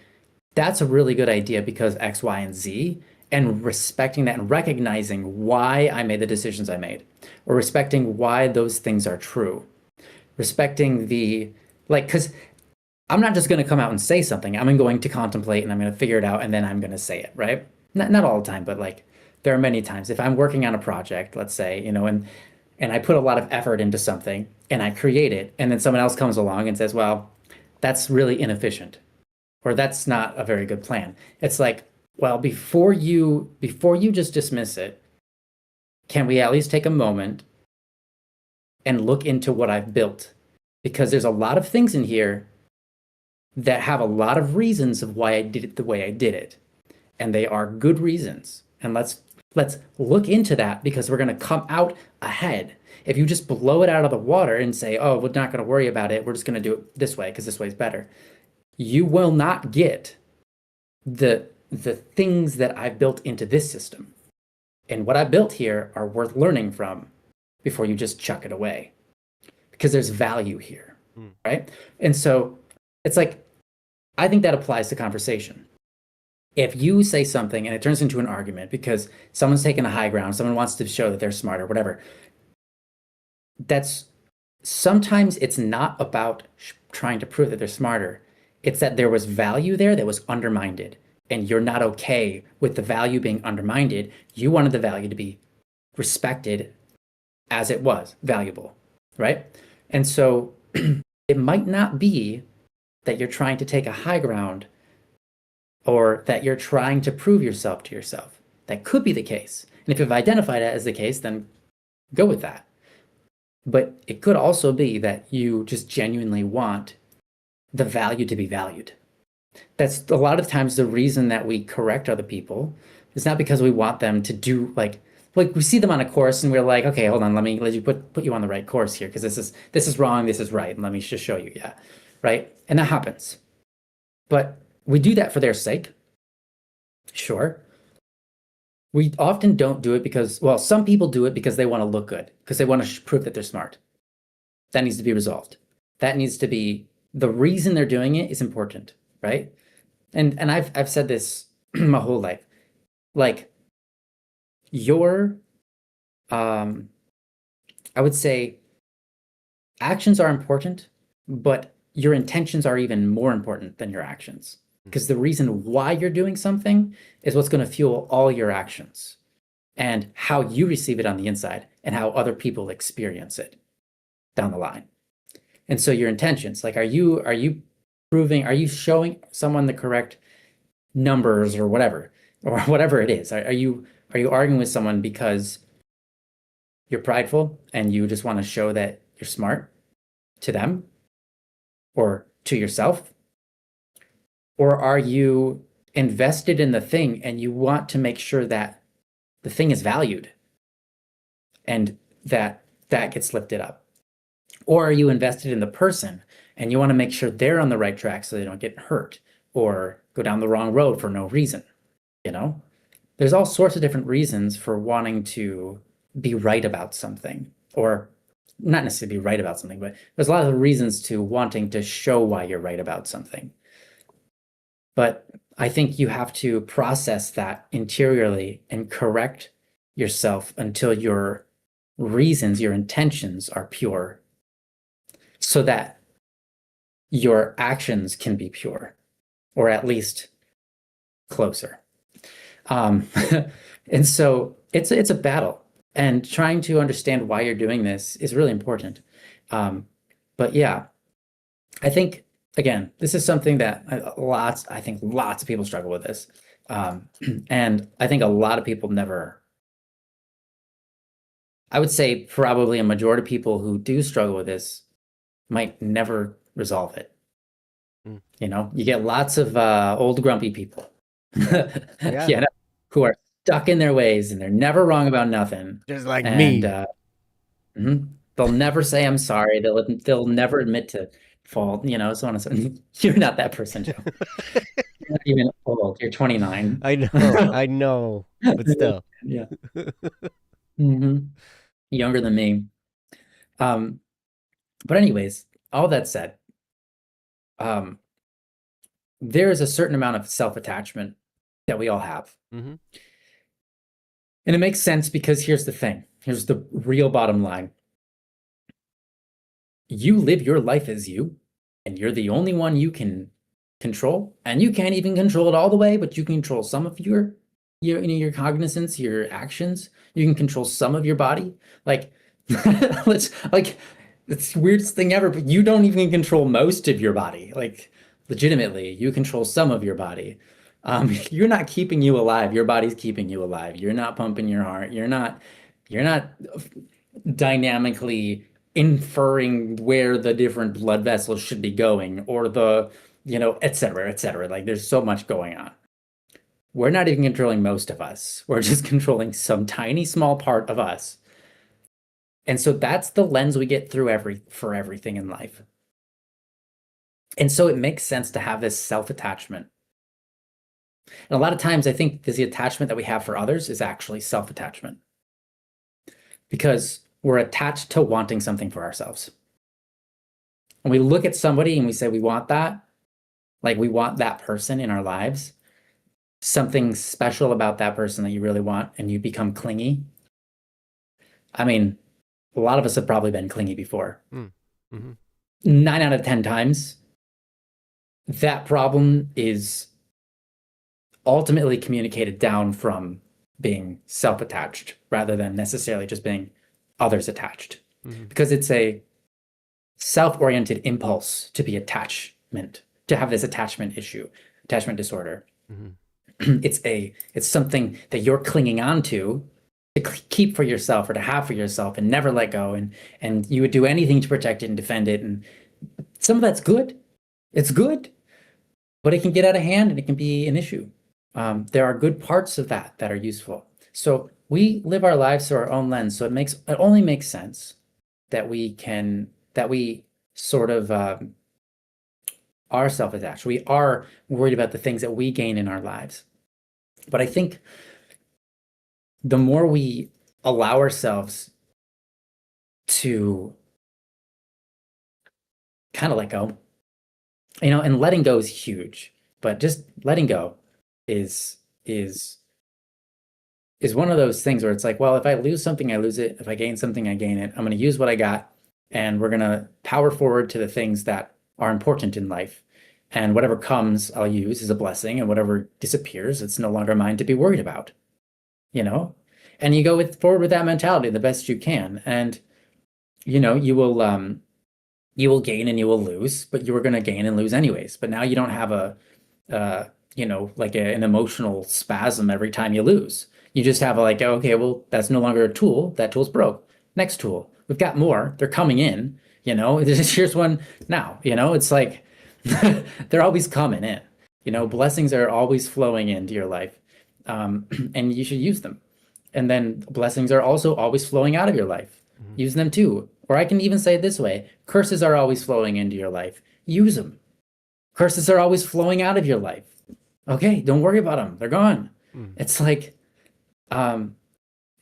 that's a really good idea because X, Y, and Z, and respecting that and recognizing why I made the decisions I made, or respecting why those things are true. Respecting because I'm not just going to come out and say something. I'm going to contemplate and I'm going to figure it out and then I'm going to say it, right? Not all the time, but like there are many times. If I'm working on a project, let's say, and I put a lot of effort into something and I create it, and then someone else comes along and says, well, that's really inefficient, or that's not a very good plan. It's like, well, before you just dismiss it, can we at least take a moment and look into what I've built? Because there's a lot of things in here that have a lot of reasons of why I did it the way I did it. And they are good reasons. And let's look into that, because we're going to come out ahead. If you just blow it out of the water and say, oh, we're not going to worry about it, we're just going to do it this way because this way is better, you will not get the things that I've built into this system. And what I built here are worth learning from before you just chuck it away, because there's value here, right? And so it's like, I think that applies to conversation. If you say something and it turns into an argument because someone's taking a high ground, someone wants to show that they're smart or whatever, sometimes it's not about trying to prove that they're smarter. It's that there was value there that was undermined, and you're not okay with the value being undermined. You wanted the value to be respected as it was valuable, right? And so it might not be that you're trying to take a high ground or that you're trying to prove yourself to yourself. That could be the case. And if you've identified it as the case, then go with that. But it could also be that you just genuinely want the value to be valued. That's a lot of times the reason that we correct other people. It's not because we want them to do like we see them on a course and we're like, okay, hold on, let you put you on the right course here, because this is wrong, this is right, and let me just show you, yeah, right? And that happens. But we do that for their sake. Sure. We often don't do it because, well, some people do it because they want to look good, because they want to prove that they're smart. That needs to be resolved. That needs to be, the reason they're doing it is important, right? And I've said this my whole life. Like, your, I would say actions are important, but your intentions are even more important than your actions. Because the reason why you're doing something is what's going to fuel all your actions, and how you receive it on the inside and how other people experience it down the line. And so your intentions, like, are you showing someone the correct numbers or whatever it is? Are you arguing with someone because you're prideful and you just want to show that you're smart to them or to yourself? Or are you invested in the thing and you want to make sure that the thing is valued and that gets lifted up? Or are you invested in the person and you want to make sure they're on the right track so they don't get hurt or go down the wrong road for no reason? There's all sorts of different reasons for wanting to be right about something, or not necessarily be right about something, but there's a lot of reasons to wanting to show why you're right about something. But I think you have to process that interiorly and correct yourself until your reasons, your intentions are pure, so that your actions can be pure, or at least closer. And so it's a battle, and trying to understand why you're doing this is really important. But yeah, I think again, this is something that I think lots of people struggle with this. And I think a lot of people never, I would say probably a majority of people who do struggle with this might never resolve it. You know, you get lots of old grumpy people Yeah. you know, who are stuck in their ways and they're never wrong about nothing. Just like And me. they'll never say I'm sorry. They'll never admit to fault, you know, so on and so on. You're not that person, Joe. You're not even old. You're 29. I know, but still. Yeah. Younger than me. But anyways, all that said, there is a certain amount of self-attachment that we all have. And it makes sense because here's the thing. Here's the real bottom line. You live your life as you, and you're the only one you can control. And you can't even control it all the way, but you can control some of your cognizance, your actions. You can control some of your body. Like, it's the weirdest thing ever, but you don't even control most of your body. Like, legitimately, you control some of your body. You're not keeping you alive. Your body's keeping you alive. You're not pumping your heart. You're not dynamically inferring where the different blood vessels should be going, or et cetera, et cetera. Like, there's so much going on. We're not even controlling most of us. We're just controlling some tiny small part of us. And so that's the lens we get through for everything in life. And so it makes sense to have this self-attachment. And a lot of times I think the attachment that we have for others is actually self-attachment, because we're attached to wanting something for ourselves. And we look at somebody and we say, we want that. Like, we want that person in our lives, something special about that person that you really want, and you become clingy. I mean, a lot of us have probably been clingy before. 9 out of 10 times, that problem is ultimately communicated down from being self-attached rather than necessarily just being others attached. Because it's a self-oriented impulse to be attachment, to have this attachment issue, attachment disorder. It's something that you're clinging on to keep for yourself or to have for yourself and never let go. And you would do anything to protect it and defend it. And some of that's good. It's good, but it can get out of hand and it can be an issue. There are good parts of that are useful. So we live our lives through our own lens. So it only makes sense that we sort of are self-attached. We are worried about the things that we gain in our lives. But I think the more we allow ourselves to kind of let go, and letting go is huge, but just letting go is one of those things where it's like, well, if I lose something, I lose it. If I gain something, I gain it. I'm going to use what I got, and we're going to power forward to the things that are important in life. And whatever comes, I'll use as a blessing, and whatever disappears, it's no longer mine to be worried about, And you go forward with that mentality the best you can, and you will gain and you will lose, but you were going to gain and lose anyways. But now you don't have an emotional spasm every time you lose. You just have okay, well, that's no longer a tool. That tool's broke. Next tool. We've got more. They're coming in. Here's one now. It's like they're always coming in. Blessings are always flowing into your life, and you should use them. And then blessings are also always flowing out of your life. Use them too. Or I can even say it this way: curses are always flowing into your life. Use them. Curses are always flowing out of your life. Okay, don't worry about them. They're gone. It's like,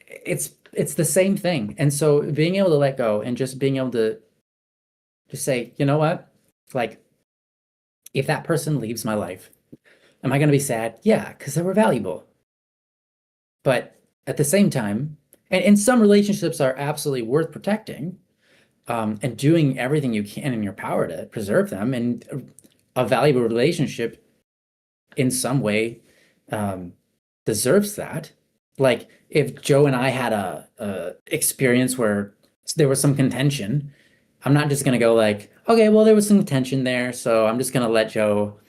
it's the same thing. And so being able to let go and just being able to just say, you know what? Like, if that person leaves my life, am I going to be sad? Yeah, because they were valuable. But at the same time, and some relationships are absolutely worth protecting, and doing everything you can in your power to preserve them. And a valuable relationship in some way deserves that. Like, if Joe and I had a experience where there was some contention, I'm not just gonna go like, okay, well, there was some tension there, so I'm just gonna let Joe,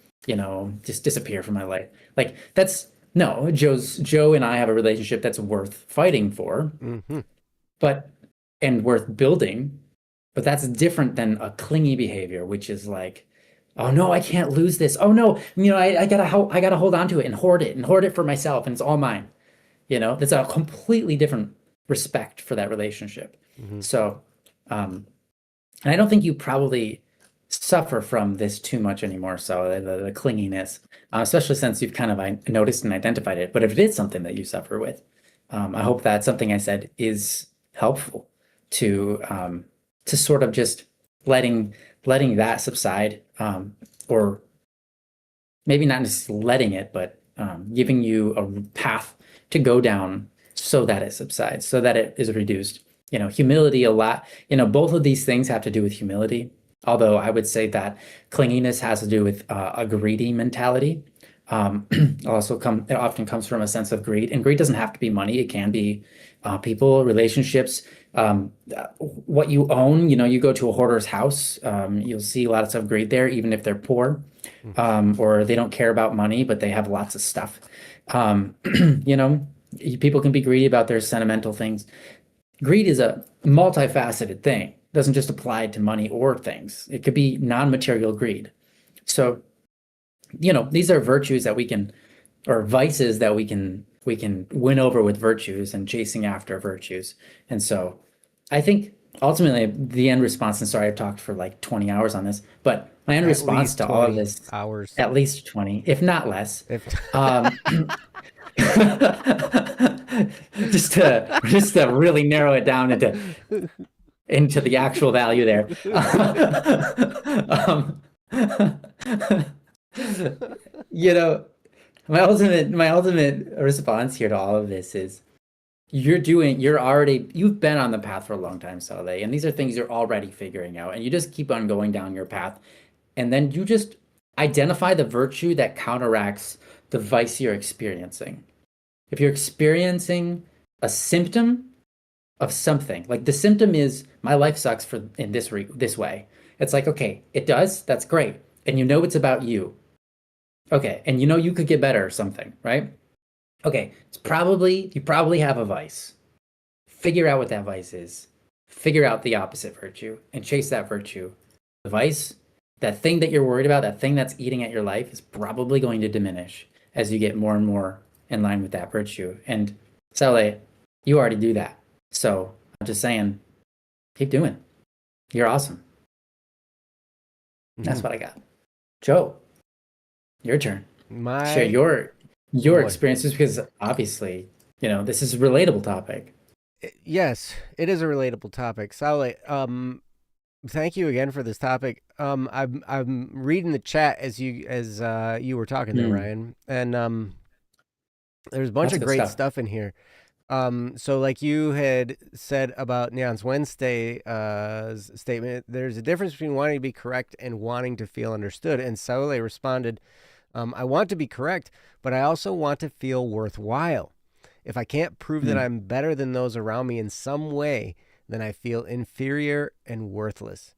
just disappear from my life. Like that's no, Joe and I have a relationship that's worth fighting for, Mm-hmm. but and worth building, but that's different than a clingy behavior, which is like, oh no, I can't lose this. Oh no, I gotta hold on to it and hoard it for myself, and it's all mine. That's a completely different respect for that relationship. Mm-hmm. So, and I don't think you probably suffer from this too much anymore. So the clinginess, especially since you've kind of noticed and identified it. But if it is something that you suffer with, I hope that something I said is helpful to sort of just letting that subside, or maybe not just letting it, but giving you a path to go down so that it subsides, so that it is reduced. Humility a lot. Both of these things have to do with humility. Although I would say that clinginess has to do with a greedy mentality. It often comes from a sense of greed, and greed doesn't have to be money. It can be people, relationships, what you own. You go to a hoarder's house, you'll see lots of greed there, even if they're poor, or they don't care about money, but they have lots of stuff. You know, people can be greedy about their sentimental things. Greed is a multifaceted thing. It doesn't just apply to money or things. It could be non-material greed. So, these are virtues that we can, or vices that we can win over with virtues and chasing after virtues. And so I think ultimately the end response, and sorry, I've talked for like 20 hours on this, but my end At response least to all of 20 this, hours. at least 20, if not less, If um, just to really narrow it down into the actual value there. um, you know, my ultimate response here to all of this is you've been on the path for a long time, Saleh, and these are things you're already figuring out, and you just keep on going down your path, and then you just identify the virtue that counteracts the vice you're experiencing. If you're experiencing a symptom of something, like the symptom is my life sucks for in this way. It's like, okay, it does, that's great. And it's about you. Okay, and you could get better or something, right? Okay, you probably have a vice. Figure out what that vice is. Figure out the opposite virtue and chase that virtue. The vice, that thing that you're worried about, that thing that's eating at your life is probably going to diminish as you get more and more in line with that virtue. And Saleh, you already do that. So I'm just saying, keep doing. You're awesome. That's what I got. Joe, your turn. Share your experiences, because obviously, this is a relatable topic. Yes, it is a relatable topic. Saleh, thank you again for this topic. I'm reading the chat as you were talking there, Ryan, and there's a bunch of great stuff in here. So like you had said about Neon's Wednesday statement, there's a difference between wanting to be correct and wanting to feel understood. And Saleh responded, I want to be correct, but I also want to feel worthwhile. If I can't prove that I'm better than those around me in some way, then I feel inferior and worthless.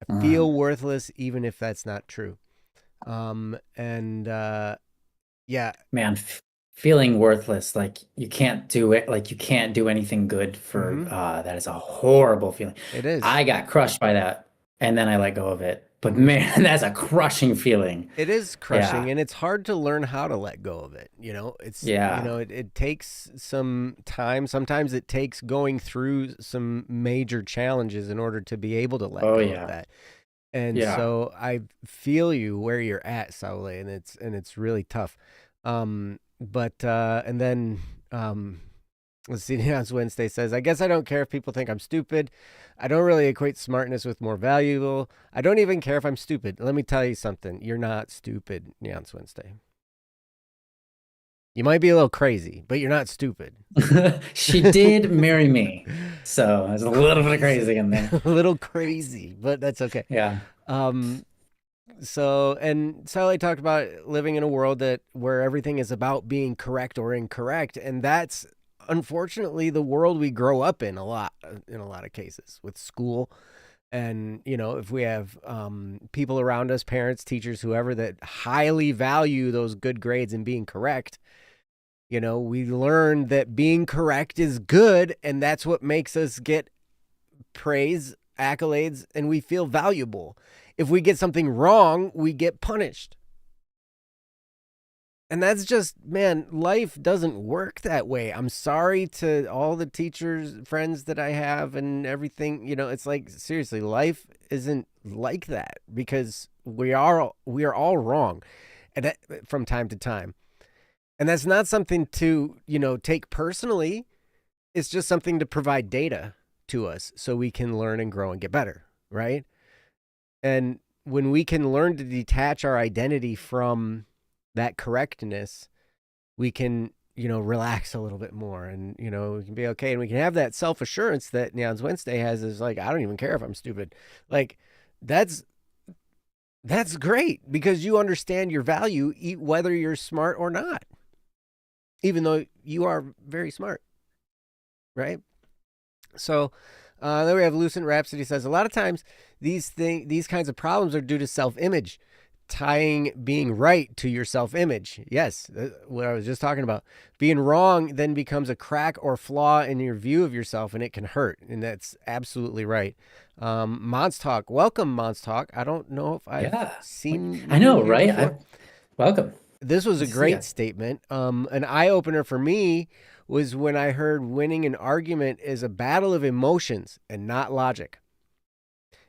I feel worthless even if that's not true. Yeah. Man, feeling worthless, like you can't do it, like you can't do anything good for that is a horrible feeling. It is. I got crushed by that and then I let go of it. But man, that's a crushing feeling. It is crushing, and it's hard to learn how to let go of it. It takes some time. Sometimes it takes going through some major challenges in order to be able to let go of that. And so I feel you where you're at, Saleh, and it's really tough. And then let's see, Neon's Wednesday says, I guess I don't care if people think I'm stupid. I don't really equate smartness with more valuable. I don't even care if I'm stupid. Let me tell you something. You're not stupid, Neon's Wednesday. You might be a little crazy, but you're not stupid. She did marry me. So there's a little bit of crazy in there. A little crazy, but that's okay. Yeah. So Saleh talked about living in a world where everything is about being correct or incorrect, and that's unfortunately the world we grow up in a lot of cases with school. And, if we have people around us, parents, teachers, whoever, that highly value those good grades and being correct, we learn that being correct is good, and that's what makes us get praise, accolades, and we feel valuable. If we get something wrong, we get punished. And that's just, man, life doesn't work that way. I'm sorry to all the teachers, friends that I have and everything. It's like, seriously, life isn't like that, because we are all wrong from time to time. And that's not something to, take personally. It's just something to provide data to us so we can learn and grow and get better, right? And when we can learn to detach our identity from that correctness, we can, relax a little bit more, and, we can be okay. And we can have that self-assurance that Neon's Wednesday has, is like, I don't even care if I'm stupid. Like, that's great, because you understand your value, whether you're smart or not, even though you are very smart, right? So then we have Lucent Rhapsody says, a lot of times these kinds of problems are due to self-image, tying being right to your self-image. Yes, what I was just talking about. Being wrong then becomes a crack or flaw in your view of yourself, and it can hurt. And that's absolutely right. Mons Talk, welcome, Mons Talk. I don't know if I've seen I know, you right? Welcome. This was a great statement. An eye-opener for me was when I heard winning an argument is a battle of emotions and not logic.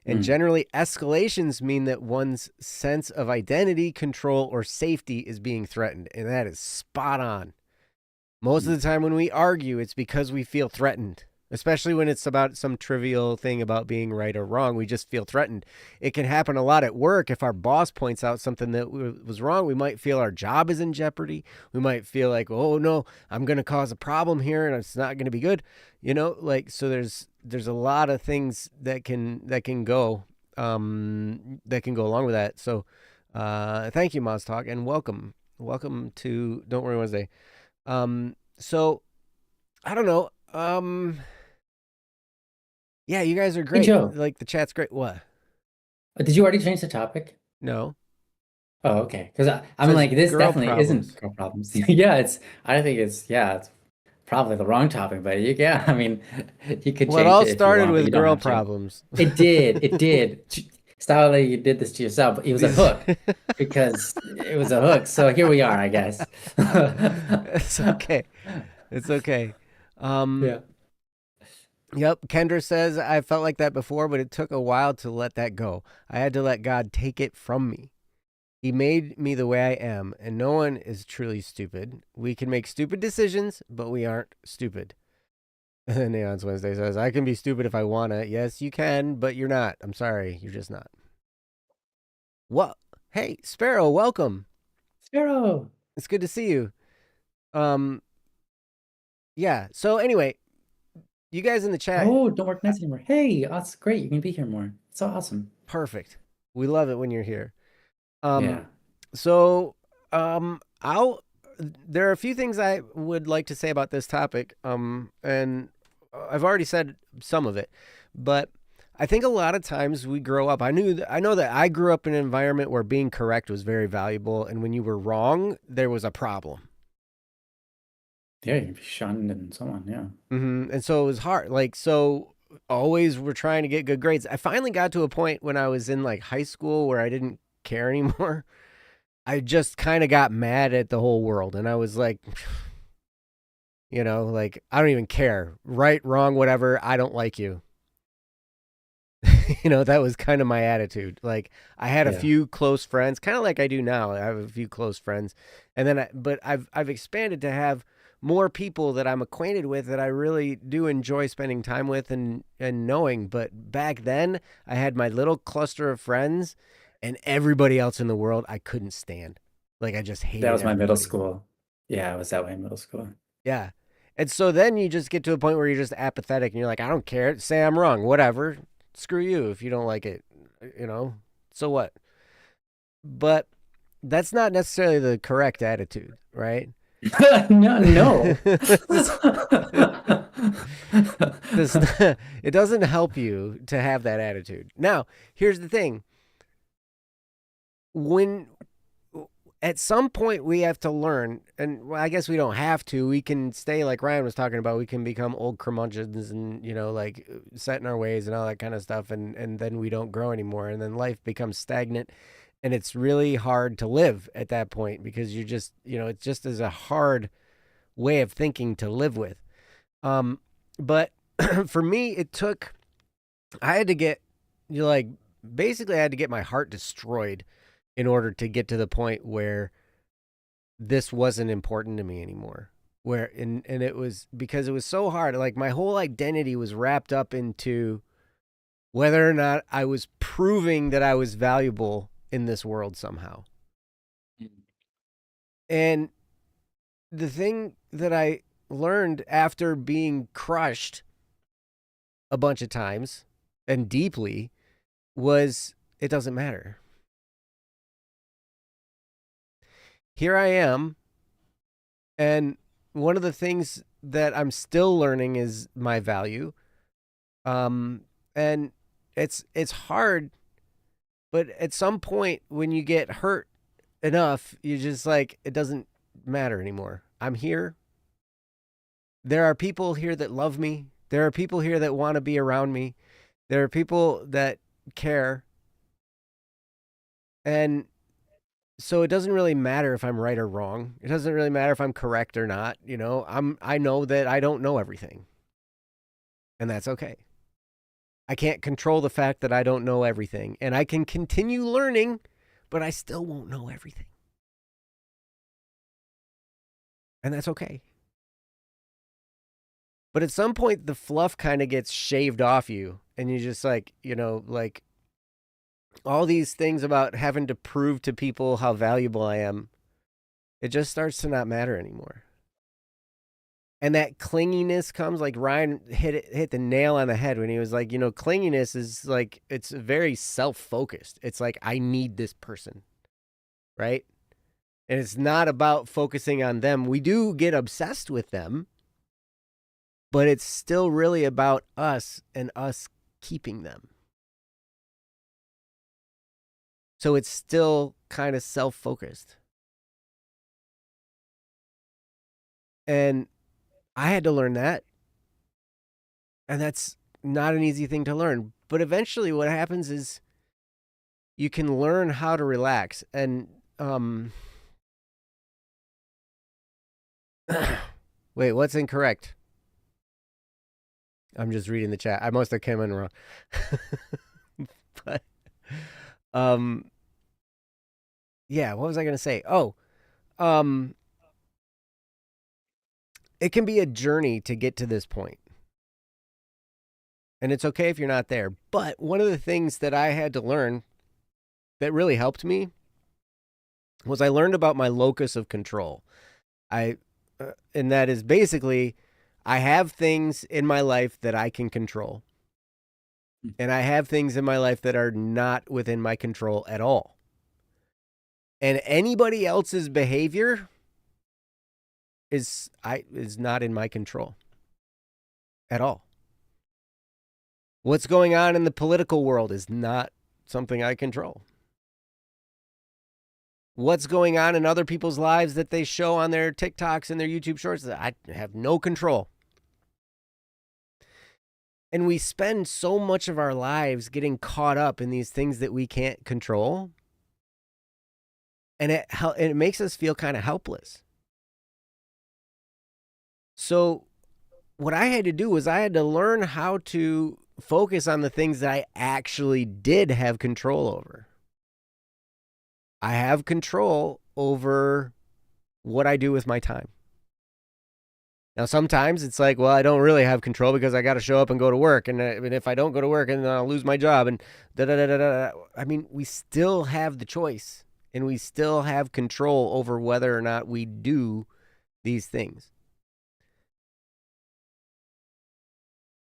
And generally, escalations mean that one's sense of identity, control, or safety is being threatened. And that is spot on. Most of the time when we argue, it's because we feel threatened, especially when it's about some trivial thing about being right or wrong. We just feel threatened. It can happen a lot at work. If our boss points out something that was wrong, we might feel our job is in jeopardy. We might feel like, oh no, I'm going to cause a problem here and it's not going to be good. So there's a lot of things that can go along with that. So thank you, Moz Talk, and welcome to Don't Worry Wednesday. So I don't know. Yeah, you guys are great. Hey, Joe. Like, the chat's great. What? Did you already change the topic? No. Oh, okay. Because I'm like, this definitely isn't girl problems. I think it's probably the wrong topic, but you could change it. Well, it all started with girl problems. It did. Style, you did this to yourself. It was a hook, because it was a hook. So here we are, I guess. It's okay. Yeah. Yep. Kendra says, I felt like that before, but it took a while to let that go. I had to let God take it from me. He made me the way I am, and no one is truly stupid. We can make stupid decisions, but we aren't stupid. Neon's Wednesday says, I can be stupid if I want to. Yes, you can, but you're not. I'm sorry. You're just not. What? Hey, Sparrow, welcome. Sparrow. It's good to see you. Yeah. So anyway, you guys in the chat. Oh, don't work nights anymore. Hey, that's great. You can be here more. It's so awesome. Perfect. We love it when you're here. Yeah. So, there are a few things I would like to say about this topic. And I've already said some of it, but I think a lot of times we grow up. I know that I grew up in an environment where being correct was very valuable, and when you were wrong, there was a problem. Yeah, you'd be shunned and so on. Yeah. And so it was hard. So always we're trying to get good grades. I finally got to a point when I was in high school where I didn't care anymore. I just kind of got mad at the whole world, and I was like, I don't even care. Right, wrong, whatever. I don't like you. That was kind of my attitude. I had a few close friends, kind of like I do now. I have a few close friends, and then I've expanded to have more people that I'm acquainted with that I really do enjoy spending time with and knowing. But back then, I had my little cluster of friends, and everybody else in the world I couldn't stand. I just hated. That was my middle school. Yeah, I was that way in middle school. Yeah. And so then you just get to a point where you're just apathetic and you're like, I don't care. Say I'm wrong. Whatever. Screw you if you don't like it. So what? But that's not necessarily the correct attitude, right? No. It doesn't help you to have that attitude. Now, here's the thing. When at some point we have to learn, and well, I guess we don't have to. We can stay like Ryan was talking about. We can become old curmudgeons and, like set in our ways and all that kind of stuff. And then we don't grow anymore. And then life becomes stagnant. And it's really hard to live at that point because you just, it just is a hard way of thinking to live with. But for me, I had to get, basically I had to get my heart destroyed in order to get to the point where this wasn't important to me anymore. And it was because it was so hard. Like my whole identity was wrapped up into whether or not I was proving that I was valuable in this world somehow. And the thing that I learned after being crushed a bunch of times and deeply was it doesn't matter. Here I am, and one of the things that I'm still learning is my value. And it's hard, but at some point when you get hurt enough, you just it doesn't matter anymore. I'm here. There are people here that love me. There are people here that want to be around me. There are people that care. And so it doesn't really matter if I'm right or wrong. It doesn't really matter if I'm correct or not. I know that I don't know everything. And that's okay. I can't control the fact that I don't know everything. And I can continue learning, but I still won't know everything. And that's okay. But at some point, the fluff kind of gets shaved off you. And you just all these things about having to prove to people how valuable I am, it just starts to not matter anymore. And that clinginess comes, like Ryan hit the nail on the head when he was like, clinginess is it's very self-focused. It's like, I need this person, right? And it's not about focusing on them. We do get obsessed with them, but it's still really about us and us keeping them. So it's still kind of self-focused. And I had to learn that. And that's not an easy thing to learn. But eventually what happens is you can learn how to relax. And wait, what's incorrect? I'm just reading the chat. I must have came in wrong. But yeah, what was I going to say? It can be a journey to get to this point. And it's okay if you're not there. But one of the things that I had to learn that really helped me was I learned about my locus of control. And that is basically, I have things in my life that I can control. And I have things in my life that are not within my control at all. And anybody else's behavior is not in my control at all. What's going on in the political world is not something I control. What's going on in other people's lives that they show on their TikToks and their YouTube shorts, I have no control. And we spend so much of our lives getting caught up in these things that we can't control. And it makes us feel kind of helpless. So what I had to do was I had to learn how to focus on the things that I actually did have control over. I have control over what I do with my time. Now, sometimes it's like, well, I don't really have control because I got to show up and go to work. And if I don't go to work, and then I'll lose my job. And da-da-da-da-da. I mean, we still have the choice. And we still have control over whether or not we do these things.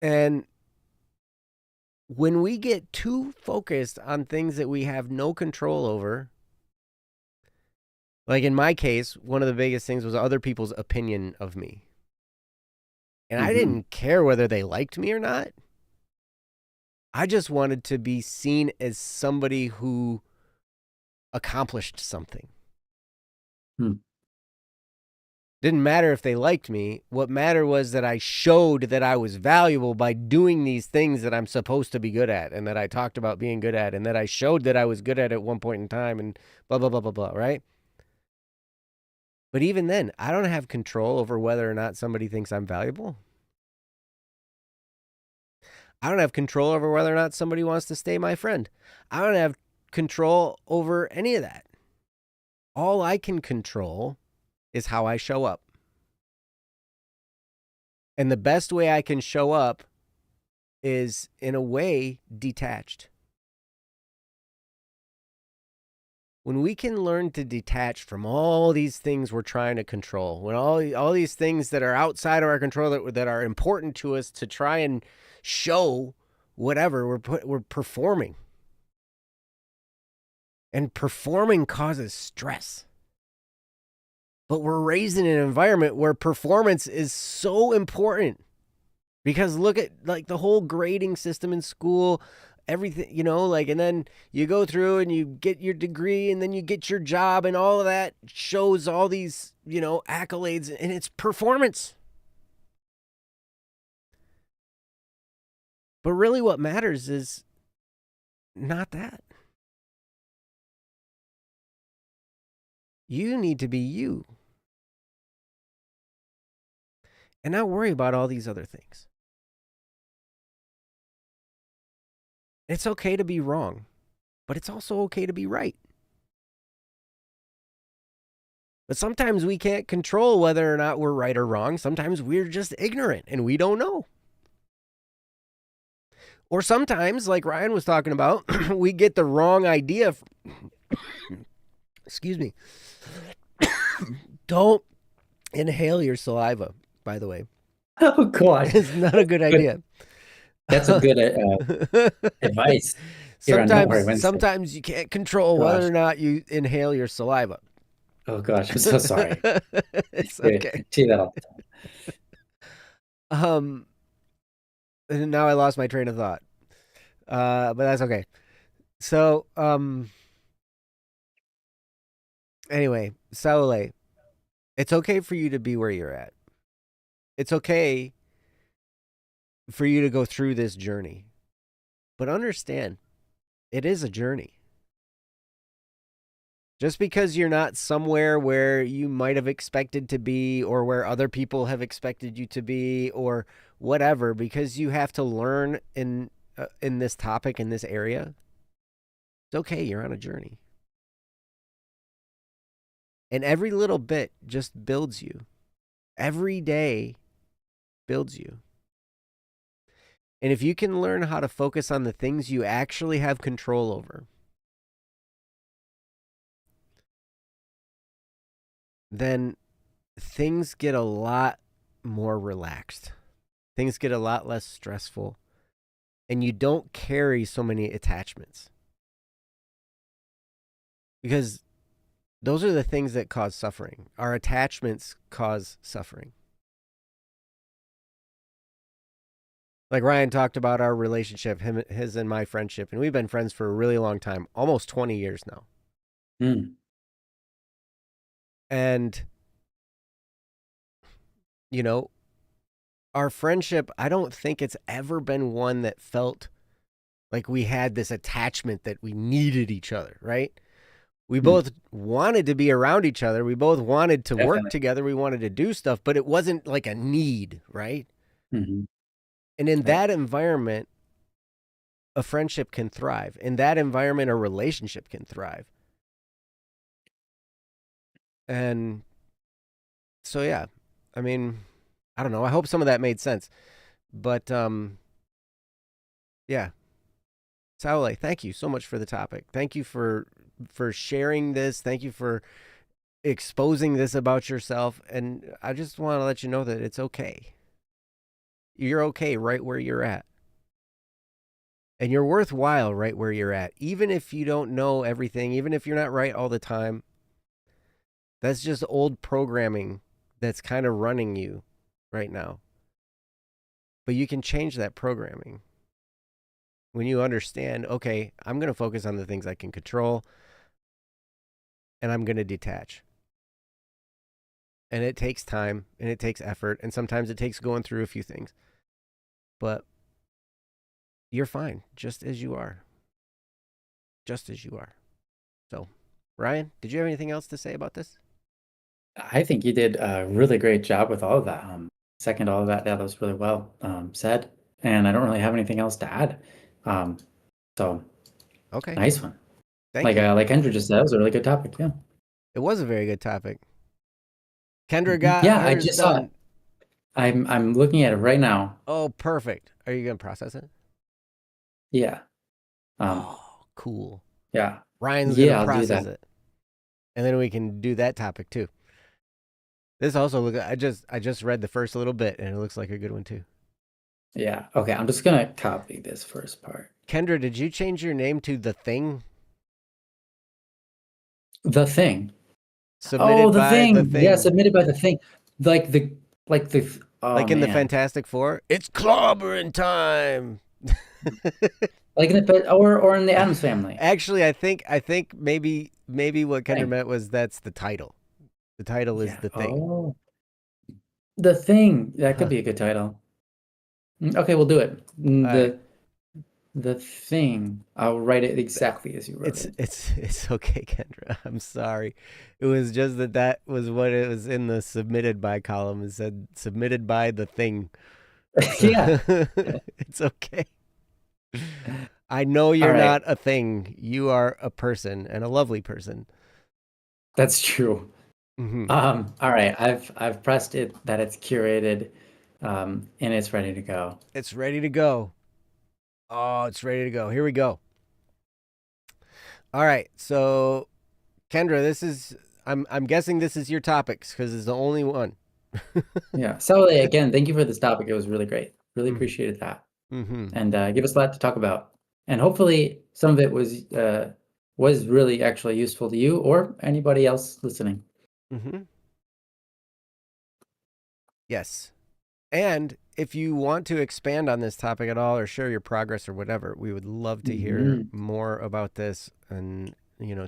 And when we get too focused on things that we have no control over, like in my case, one of the biggest things was other people's opinion of me. And I didn't care whether they liked me or not. I just wanted to be seen as somebody who accomplished something. Didn't matter if they liked me. What mattered was that I showed that I was valuable by doing these things that I'm supposed to be good at and that I talked about being good at and that I showed that I was good at one point in time and blah, blah, blah, blah, blah, right? But even then, I don't have control over whether or not somebody thinks I'm valuable. I don't have control over whether or not somebody wants to stay my friend. I don't have control over any of that. All I can control is how I show up. And the best way I can show up is, in a way, detached. When we can learn to detach from all these things we're trying to control, when all these things that are outside of our control that are important to us to try and show whatever, we're performing. And performing causes stress. But we're raised in an environment where performance is so important. Because look at like the whole grading system in school, everything, and then you go through and you get your degree and then you get your job and all of that shows all these, accolades, and it's performance. But really what matters is not that. You need to be you. And not worry about all these other things. It's okay to be wrong, but it's also okay to be right. But sometimes we can't control whether or not we're right or wrong. Sometimes we're just ignorant and we don't know. Or sometimes, like Ryan was talking about, we get the wrong idea. Excuse me. Don't inhale your saliva, by the way. Oh, God. It's not a good idea. That's a good advice. Sometimes you can't control whether or not you inhale your saliva. Oh, gosh. I'm so sorry. It's okay. See that all the time. And now I lost my train of thought. But that's okay. So, anyway, Saule, it's okay for you to be where you're at. It's okay for you to go through this journey. But understand, it is a journey. Just because you're not somewhere where you might have expected to be or where other people have expected you to be or whatever, because you have to learn in this topic, in this area, it's okay. You're on a journey. And every little bit just builds you. Every day builds you. And if you can learn how to focus on the things you actually have control over, then things get a lot more relaxed. Things get a lot less stressful. And you don't carry so many attachments. Because those are the things that cause suffering. Our attachments cause suffering. Like Ryan talked about our relationship, his and my friendship, and we've been friends for a really long time, almost 20 years now. And, our friendship, I don't think it's ever been one that felt like we had this attachment that we needed each other, right? We both wanted to be around each other. We both wanted to work together. We wanted to do stuff, but it wasn't like a need, right? And in that environment, a friendship can thrive. In that environment, a relationship can thrive. And so, yeah, I mean, I don't know. I hope some of that made sense. But, yeah. Saule, thank you so much for the topic. Thank you for sharing this. Thank you for exposing this about yourself. And I just want to let you know that it's okay. You're okay right where you're at. And you're worthwhile right where you're at. Even if you don't know everything, even if you're not right all the time, that's just old programming that's kind of running you right now. But you can change that programming when you understand, okay, I'm going to focus on the things I can control and I'm going to detach. And it takes time and it takes effort. And sometimes it takes going through a few things. But you're fine just as you are. Just as you are. So, Ryan, did you have anything else to say about this? I think you did a really great job with all of that. Second, all of that. Yeah, that was really well said. And I don't really have anything else to add. So, okay, nice one. Thank you. Like Kendra just said, it was a really good topic. Yeah, it was a very good topic. Kendra got I just saw it. I'm looking at it right now. Oh, perfect. Are you gonna process it? Yeah. Oh, cool. Yeah. Ryan's gonna process it, and then we can do that topic too. This also look. I just read the first little bit, and it looks like a good one too. Yeah. Okay. I'm just gonna copy this first part. Kendra, did you change your name to The Thing? The Thing. Submitted the by thing. The Thing. Yeah, submitted by The Thing. Like in the Fantastic Four. It's clobbering time. Like in the or in the Addams Family. Actually, I think maybe what Kendra meant was that's the title. The title is The Thing. Oh. The Thing. That could be a good title. Okay, we'll do it. The Thing. I'll write it exactly as you wrote it. It's okay, Kendra. I'm sorry. It was just that was what it was in the submitted by column. It said submitted by The Thing. Yeah. It's okay. I know you're not a thing. You are a person, and a lovely person. That's true. Mm-hmm. All right. I've pressed it that it's curated, and it's ready to go. It's ready to go. Oh, it's ready to go. Here we go. All right. So, Kendra, this is I'm guessing this is your topics because it's the only one. Yeah. So again, thank you for this topic. It was really great. Really appreciated that. And give us a lot to talk about. And hopefully some of it was really actually useful to you or anybody else listening. Yes. And if you want to expand on this topic at all or share your progress or whatever, we would love to hear more about this and,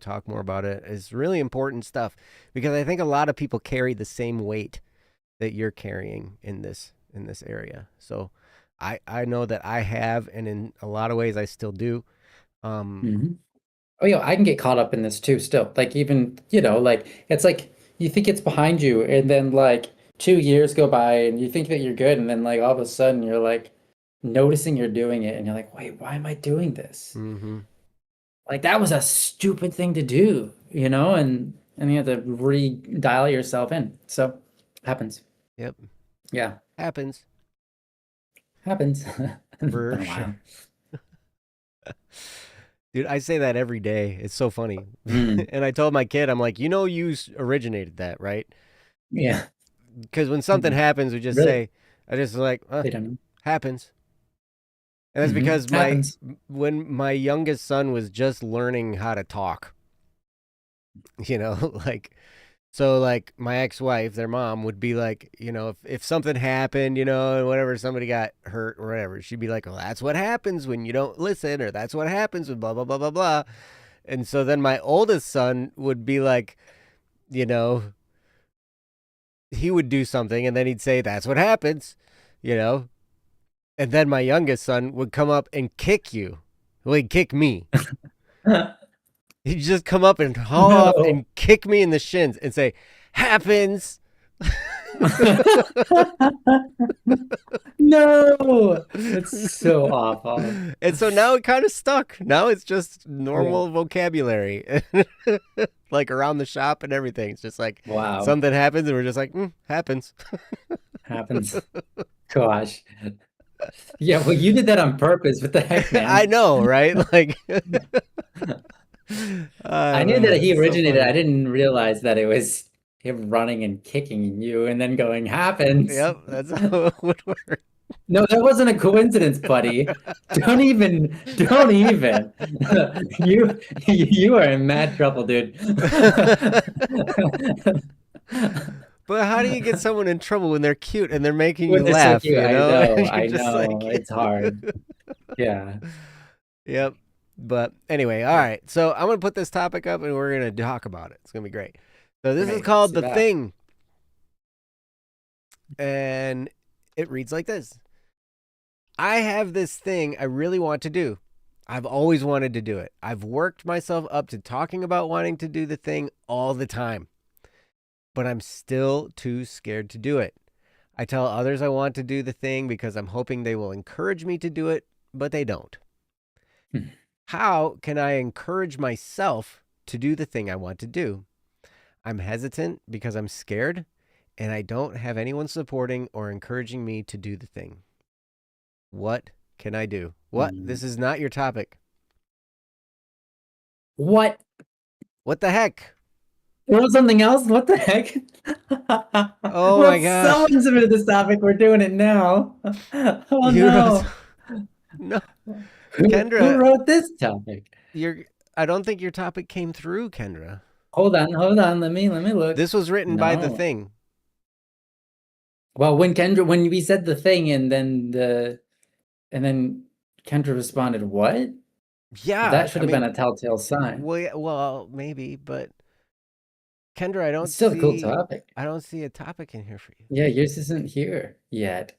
talk more about it. It's really important stuff because I think a lot of people carry the same weight that you're carrying in this area. So I know that I have, and in a lot of ways I still do. Oh, yeah, I can get caught up in this too still. Like even, like it's like you think it's behind you and then like 2 years go by and you think that you're good and then like all of a sudden you're like noticing you're doing it and you're like, wait, why am I doing this? Like that was a stupid thing to do, and you have to re-dial yourself in. So happens. Yep. Yeah. Happens. For sure. Dude, I say that every day. It's so funny. And I told my kid, I'm like, you originated that, right? Yeah. Because when something happens, we just say, I just like, happens. And that's because when my youngest son was just learning how to talk, so my ex-wife, their mom would be like, if something happened, and whatever, somebody got hurt or whatever, she'd be like, well, that's what happens when you don't listen, or that's what happens when blah, blah, blah, blah, blah. And so then my oldest son would be like, he would do something and then he'd say, that's what happens, and then my youngest son would come up and kick you. Well, he'd kick me. He'd just come up and haul off and kick me in the shins and say, happens. No, it's so awful. And so now it kind of stuck. Now it's just normal vocabulary, like around the shop and everything. It's just like, wow, something happens and we're just like, happens. Happens. Gosh. Yeah, well, you did that on purpose. What the heck, man? I know, right? Like, I knew that he originated. So I didn't realize that it was him running and kicking you and then going, happens. Yep, that's how it would work. No, that wasn't a coincidence, buddy. Don't even. You are in mad trouble, dude. But how do you get someone in trouble when they're cute and they're making When you they're so laugh, cute, you I know? know, You're I just know. like It's hard. Yeah. Yep. But anyway, all right. So I'm going to put this topic up and we're going to talk about it. It's going to be great. So this is Okay, called see The that. Thing. And it reads like this. I have this thing I really want to do. I've always wanted to do it. I've worked myself up to talking about wanting to do the thing all the time. But I'm still too scared to do it. I tell others I want to do the thing because I'm hoping they will encourage me to do it, but they don't. How can I encourage myself to do the thing I want to do? I'm hesitant because I'm scared and I don't have anyone supporting or encouraging me to do the thing. What can I do? What? This is not your topic. What? What the heck? Wrote something else? What the heck? Oh my Well, gosh. someone submitted this topic. We're doing it now. Oh You no. wrote no. Who Kendra, wrote this topic? I don't think your topic came through, Kendra. Hold on. Let me look. This was written by The No. Thing. Well, when we said the thing and then Kendra responded, "What?" Yeah, That should have been a telltale sign. well, maybe, but Kendra, It's still a cool topic. I don't see a topic in here for you. Yeah, yours isn't here yet.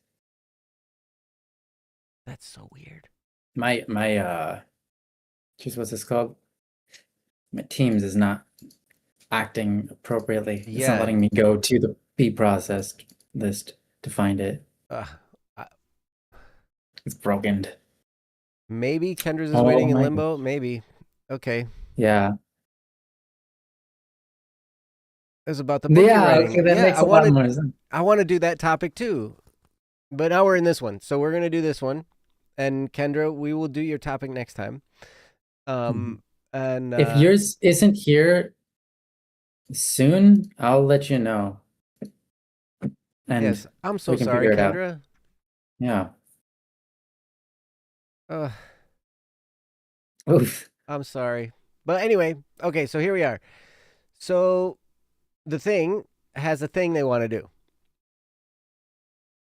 That's so weird. My geez, what's this called? My Teams is not acting appropriately. It's not letting me go to the be processed list to find it. It's broken. Maybe Kendra's is waiting in limbo. Maybe. Okay. Yeah. It was about the book you're writing. Okay, that makes a lot more sense. I want to do that topic too. But now we're in this one. So we're going to do this one. And Kendra, we will do your topic next time. And if yours isn't here soon, I'll let you know. And yes, I'm so sorry, Kendra. Yeah. Oof. I'm sorry. But anyway, okay, so here we are. So The Thing has a thing they want to do.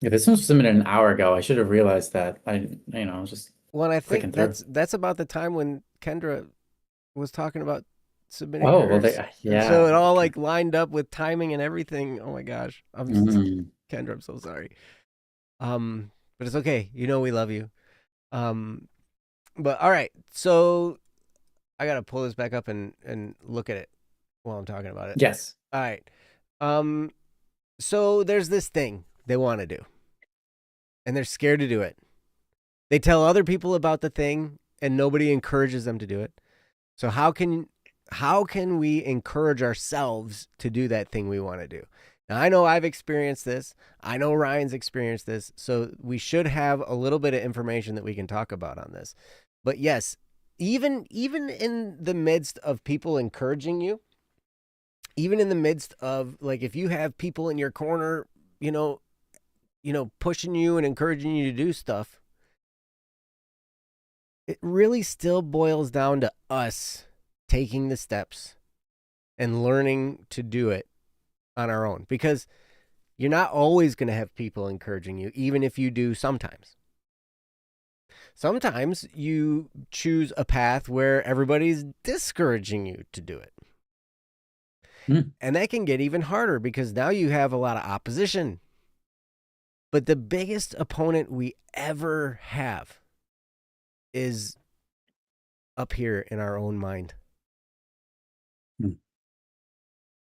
Yeah, this one was submitted an hour ago. I should have realized that. I was just I think that's about the time when Kendra was talking about submitting hers. Well, yeah. And so it all like lined up with timing and everything. Oh my gosh. Kendra, I'm so sorry. But it's okay. You know we love you. But all right. So I gotta pull this back up and look at it while I'm talking about it. Yes. All right. So there's this thing they want to do, and they're scared to do it. They tell other people about the thing, and nobody encourages them to do it. So how can we encourage ourselves to do that thing we want to do? Now, I know I've experienced this. I know Ryan's experienced this. So we should have a little bit of information that we can talk about on this. But yes, even in the midst of people encouraging you, even in the midst of, like, if you have people in your corner, pushing you and encouraging you to do stuff, it really still boils down to us taking the steps and learning to do it on our own, because you're not always going to have people encouraging you, even if you do sometimes. Sometimes you choose a path where everybody's discouraging you to do it. And that can get even harder because now you have a lot of opposition. But the biggest opponent we ever have is up here in our own mind.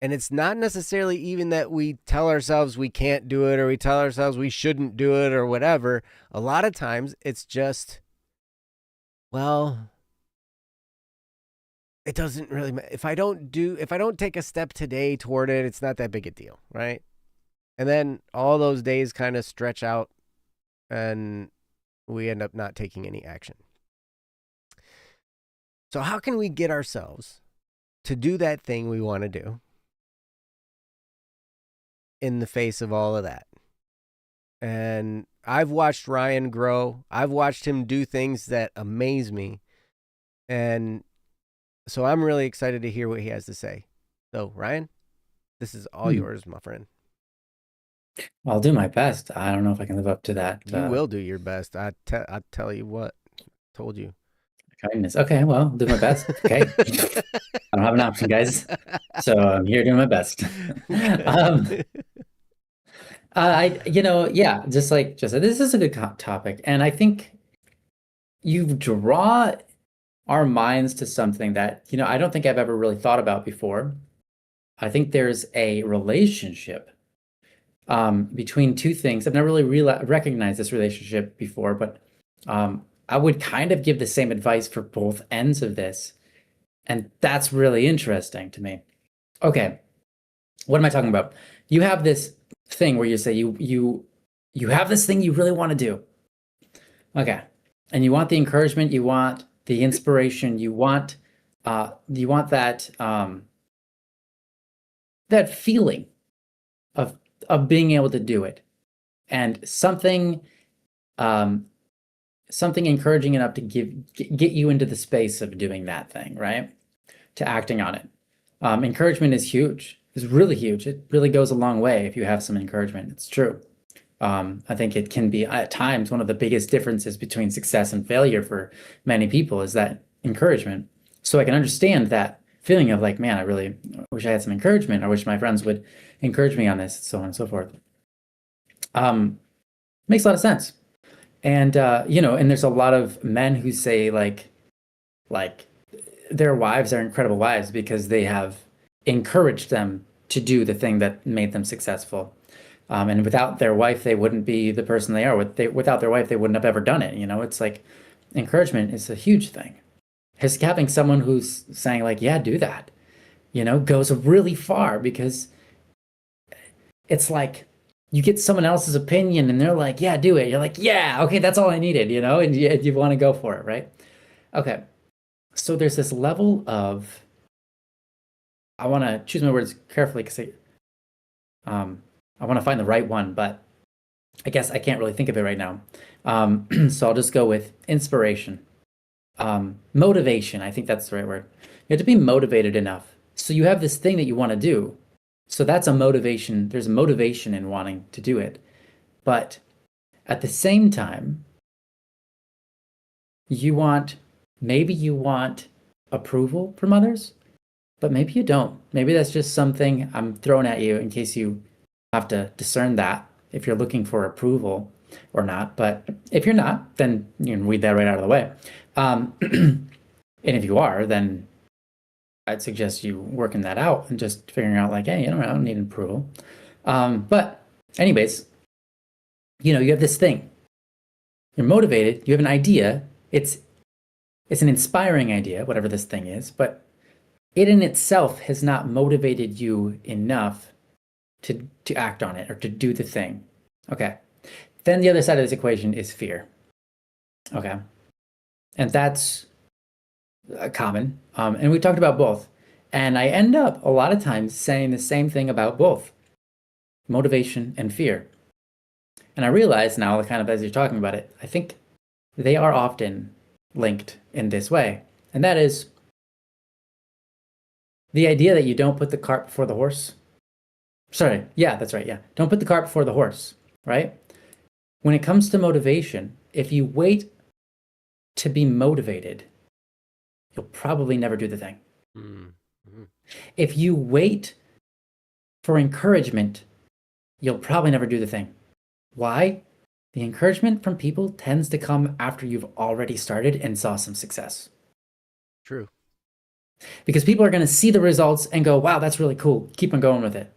And it's not necessarily even that we tell ourselves we can't do it or we tell ourselves we shouldn't do it or whatever. A lot of times it's just, well, it doesn't really matter. If I don't take a step today toward it, it's not that big a deal, right? And then all those days kind of stretch out and we end up not taking any action. So how can we get ourselves to do that thing we want to do in the face of all of that? And I've watched Ryan grow. I've watched him do things that amaze me. And so I'm really excited to hear what he has to say. So, Ryan, this is all yours, my friend. I'll do my best. I don't know if I can live up to that. You will do your best. I tell you what. Told you. Kindness. Okay, well, I'll do my best. Okay. I don't have an option, guys. So I'm here doing my best. Yeah, just like this is a good topic. And I think you draw our minds to something that, I don't think I've ever really thought about before. I think there's a relationship between two things. I've never really recognized this relationship before, but I would kind of give the same advice for both ends of this. And that's really interesting to me. Okay, what am I talking about? You have this thing where you say you have this thing you really want to do. Okay. And you want the encouragement, you want the inspiration, you want that that feeling of being able to do it. And something encouraging enough to get you into the space of doing that thing, right? To acting on it. Encouragement is huge. It's really huge. It really goes a long way if you have some encouragement. It's true. I think it can be at times one of the biggest differences between success and failure for many people is that encouragement. So I can understand that feeling of like, man, I really wish I had some encouragement. I wish my friends would encourage me on this, so on and so forth. Makes a lot of sense. And and there's a lot of men who say like their wives are incredible wives because they have encouraged them to do the thing that made them successful. And without their wife, they wouldn't be the person they are. Without their wife, they wouldn't have ever done it. It's like encouragement is a huge thing. Just having someone who's saying like, yeah, do that, goes really far because it's like you get someone else's opinion and they're like, yeah, do it. You're like, yeah, okay, that's all I needed, and you want to go for it, right? Okay. So there's this level of, I want to choose my words carefully because I want to find the right one, but I guess I can't really think of it right now. So I'll just go with inspiration. Motivation, I think that's the right word. You have to be motivated enough. So you have this thing that you want to do. So that's a motivation. There's a motivation in wanting to do it. But at the same time, maybe you want approval from others, but maybe you don't. Maybe that's just something I'm throwing at you in case you have to discern that if you're looking for approval or not. But if you're not, then you can weed that right out of the way. And if you are, then I'd suggest you working that out and just figuring out like, hey, I don't need approval. But anyways, you have this thing. You're motivated. You have an idea. It's an inspiring idea, whatever this thing is, but it in itself has not motivated you enough to act on it or to do the thing. Okay. Then the other side of this equation is fear. Okay. And that's common. And we talked about both. And I end up a lot of times saying the same thing about both motivation and fear. And I realize now, kind of as you're talking about it, I think they are often linked in this way. And that is the idea that you don't put the cart before the horse. Sorry. Yeah, that's right. Yeah. Don't put the cart before the horse, right? When it comes to motivation, if you wait to be motivated, you'll probably never do the thing. Mm-hmm. If you wait for encouragement, you'll probably never do the thing. Why? The encouragement from people tends to come after you've already started and saw some success. True. Because people are going to see the results and go, wow, that's really cool. Keep on going with it.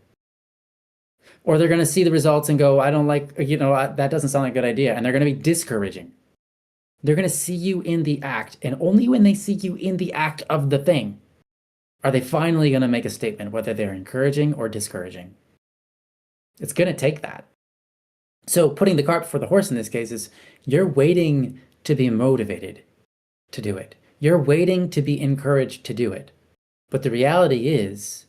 Or they're going to see the results and go, I don't like, that doesn't sound like a good idea. And they're going to be discouraging. They're going to see you in the act. And only when they see you in the act of the thing are they finally going to make a statement, whether they're encouraging or discouraging. It's going to take that. So putting the cart before the horse in this case is you're waiting to be motivated to do it. You're waiting to be encouraged to do it. But the reality is,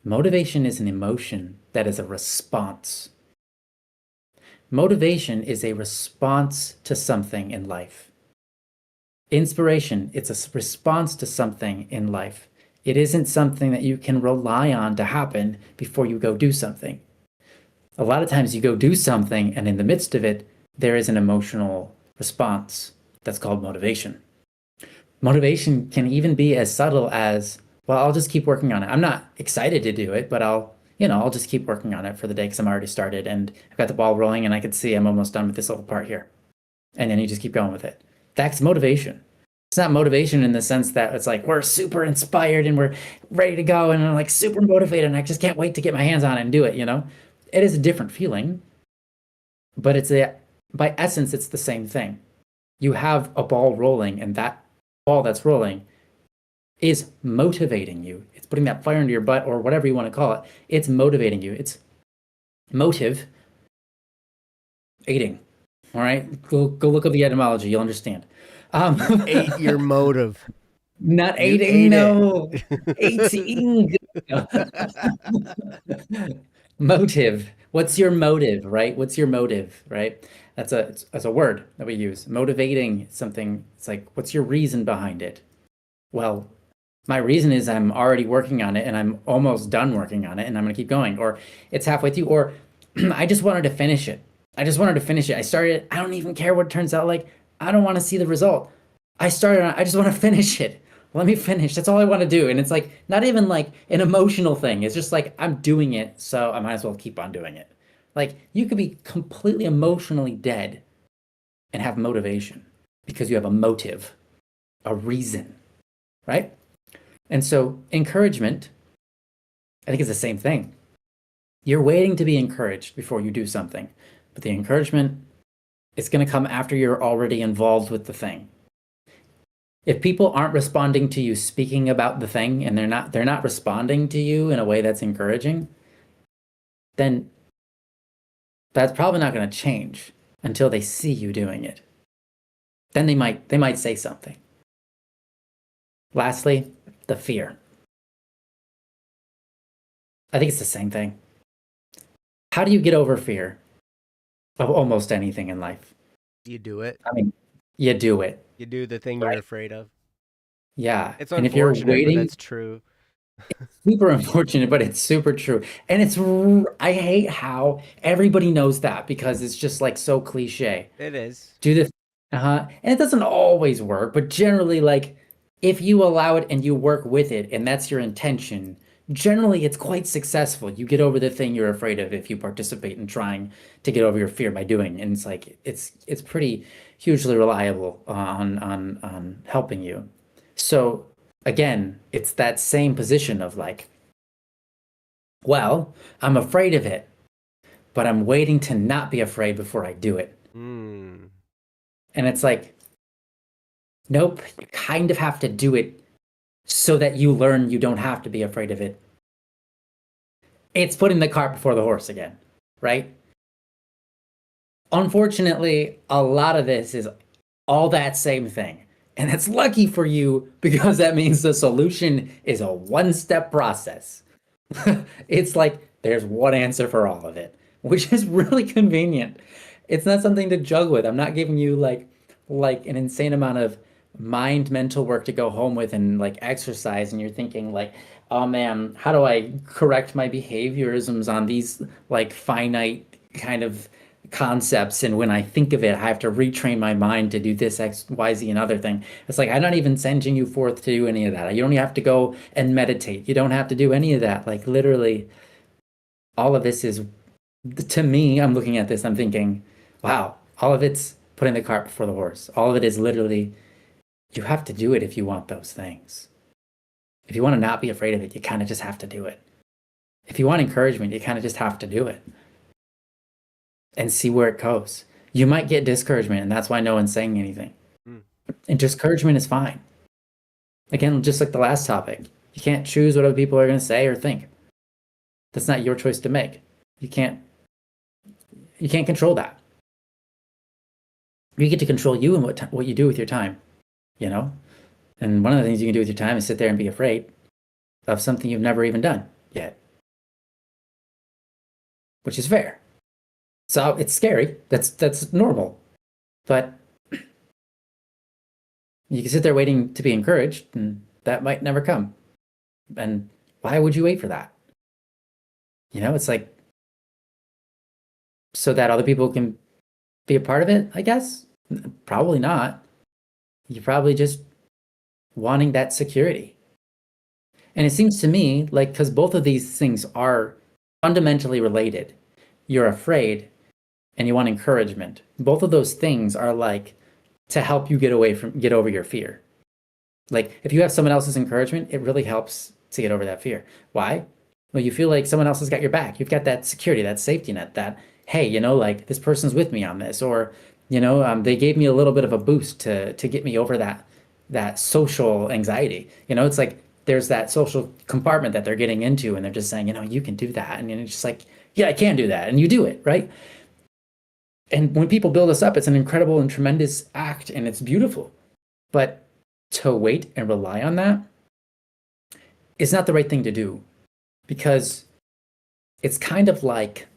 motivation is an emotion that is a response. Motivation is a response to something in life. Inspiration, it's a response to something in life. It isn't something that you can rely on to happen before you go do something. A lot of times you go do something, and in the midst of it, there is an emotional response that's called motivation. Motivation can even be as subtle as, well, I'll just keep working on it. I'm not excited to do it, but I'll just keep working on it for the day because I'm already started and I've got the ball rolling and I can see I'm almost done with this little part here. And then you just keep going with it. That's motivation. It's not motivation in the sense that it's like we're super inspired and we're ready to go and I'm like super motivated and I just can't wait to get my hands on it and do it, you know? It is a different feeling, but by essence, it's the same thing. You have a ball rolling and that ball that's rolling is motivating you. It's putting that fire into your butt or whatever you want to call it. It's motivating you. It's motive aiding. All right. Go look up the etymology. You'll understand. Ate your motive. Not aiding, no. Eating. Motive. What's your motive, right? What's your motive, right? That's a word that we use. Motivating something. It's like, what's your reason behind it? Well, my reason is I'm already working on it and I'm almost done working on it and I'm going to keep going. Or it's halfway through. Or I just wanted to finish it. I just wanted to finish it. I started, I don't even care what it turns out like. I don't want to see the result. I just want to finish it. Let me finish. That's all I want to do. And it's like, not even like an emotional thing. It's just like, I'm doing it, so I might as well keep on doing it. Like, you could be completely emotionally dead and have motivation because you have a motive, a reason, right? And so encouragement, I think it's the same thing. You're waiting to be encouraged before you do something, but the encouragement is going to come after you're already involved with the thing. If people aren't responding to you speaking about the thing and they're not responding to you in a way that's encouraging, then that's probably not going to change until they see you doing it. Then they might say something. Lastly, the fear. I think it's the same thing. How do you get over fear of almost anything in life? You do it. I mean, you do it. You do the thing you're afraid of. Yeah. It's and if you're waiting, but that's true. It's super unfortunate, but it's super true. And I hate how everybody knows that because it's just like so cliche. It is. Do the, and it doesn't always work, but generally, like, if you allow it and you work with it and that's your intention, generally it's quite successful. You get over the thing you're afraid of if you participate in trying to get over your fear by doing. And it's like it's pretty hugely reliable on helping you. So again, it's that same position of like, well, I'm afraid of it, but I'm waiting to not be afraid before I do it. And it's like, nope, you kind of have to do it so that you learn you don't have to be afraid of it. It's putting the cart before the horse again, right? Unfortunately, a lot of this is all that same thing. And it's lucky for you because that means the solution is a one-step process. It's like there's one answer for all of it, which is really convenient. It's not something to juggle with. I'm not giving you like an insane amount of mental work to go home with and like exercise and you're thinking like, oh man, how do I correct my behaviorisms on these like finite kind of concepts, and when I think of it I have to retrain my mind to do this X, Y, Z and other thing. It's like I'm not even sending you forth to do any of that. You don't have to go and meditate. You don't have to do any of that. Like literally all of this is, to me, I'm looking at this, I'm thinking, wow, all of it's putting the cart before the horse. All of it is literally, you have to do it if you want those things. If you want to not be afraid of it, you kind of just have to do it. If you want encouragement, you kind of just have to do it and see where it goes. You might get discouragement, and that's why no one's saying anything. And discouragement is fine. Again, just like the last topic, you can't choose what other people are going to say or think. That's not your choice to make. You can't control that. You get to control you and what you do with your time, you know? And one of the things you can do with your time is sit there and be afraid of something you've never even done yet, which is fair. So it's scary. That's normal. But you can sit there waiting to be encouraged, and that might never come. And why would you wait for that? You know, it's like so that other people can be a part of it, I guess? Probably not. You're probably just wanting that security. And it seems to me like, because both of these things are fundamentally related, you're afraid and you want encouragement. Both of those things are like to help you get over your fear. Like if you have someone else's encouragement, it really helps to get over that fear. Why? Well, you feel like someone else has got your back. You've got that security, that safety net, that, hey, like this person's with me on this, or, they gave me a little bit of a boost to get me over that social anxiety. It's like there's that social compartment that they're getting into and they're just saying, you can do that. And it's just like, yeah, I can do that. And you do it, right? And when people build us up, it's an incredible and tremendous act and it's beautiful. But to wait and rely on that is not the right thing to do, because it's kind of like,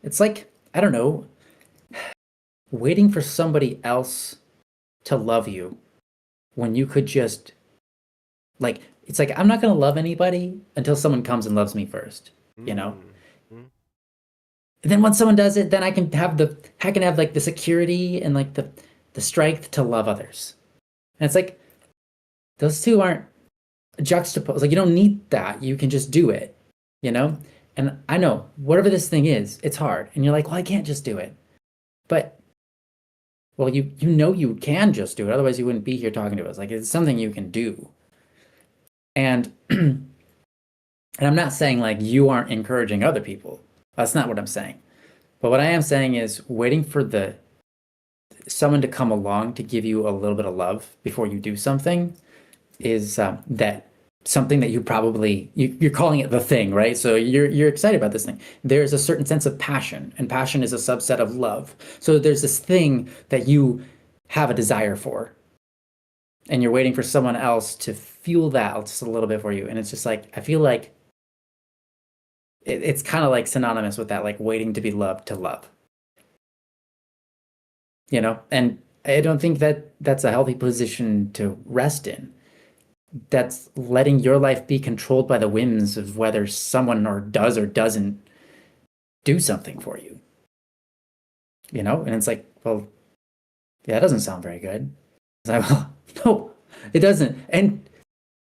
it's like, I don't know, waiting for somebody else to love you when you could just, like, it's like, I'm not going to love anybody until someone comes and loves me first, Mm-hmm. And then once someone does it, then I can have like the security and like the strength to love others. And it's like, those two aren't juxtaposed. Like, you don't need that. You can just do it, And I know whatever this thing is, it's hard. And you're like, well, I can't just do it. But, well, you can just do it. Otherwise you wouldn't be here talking to us. Like, it's something you can do. And, and I'm not saying like you aren't encouraging other people. That's not what I'm saying. But what I am saying is waiting for someone to come along to give you a little bit of love before you do something is that something that you're calling it the thing, right? So you're excited about this thing. There's a certain sense of passion, and passion is a subset of love. So there's this thing that you have a desire for, and you're waiting for someone else to fuel that just a little bit for you. And it's just like, I feel like it's kind of like synonymous with that, like waiting to be loved to love. And I don't think that that's a healthy position to rest in. That's letting your life be controlled by the whims of whether someone does or doesn't do something for you. And it's like, well, yeah, that doesn't sound very good. It's like, well, no, it doesn't. And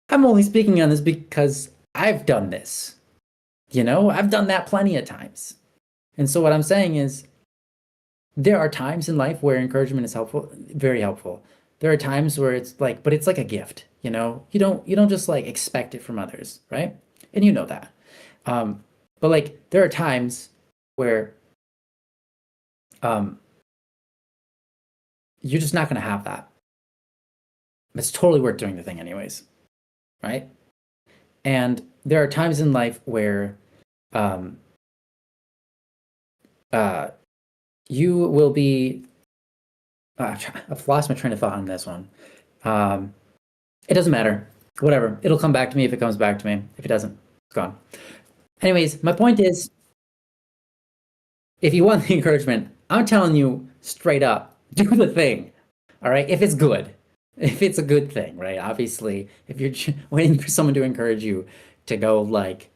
I'm only speaking on this because I've done this. I've done that plenty of times. And so what I'm saying is, there are times in life where encouragement is helpful, very helpful. There are times where it's like, but it's like a gift, you don't just like expect it from others, right? And you know that. But like there are times where you're just not going to have that. It's totally worth doing the thing anyways, right? And there are times in life where you will be I've lost my train of thought on this one. It doesn't matter. Whatever. It'll come back to me if it comes back to me. If it doesn't, it's gone. Anyways, my point is, if you want the encouragement, I'm telling you straight up, do the thing. All right? If it's good. If it's a good thing, right? Obviously, if you're waiting for someone to encourage you to go like,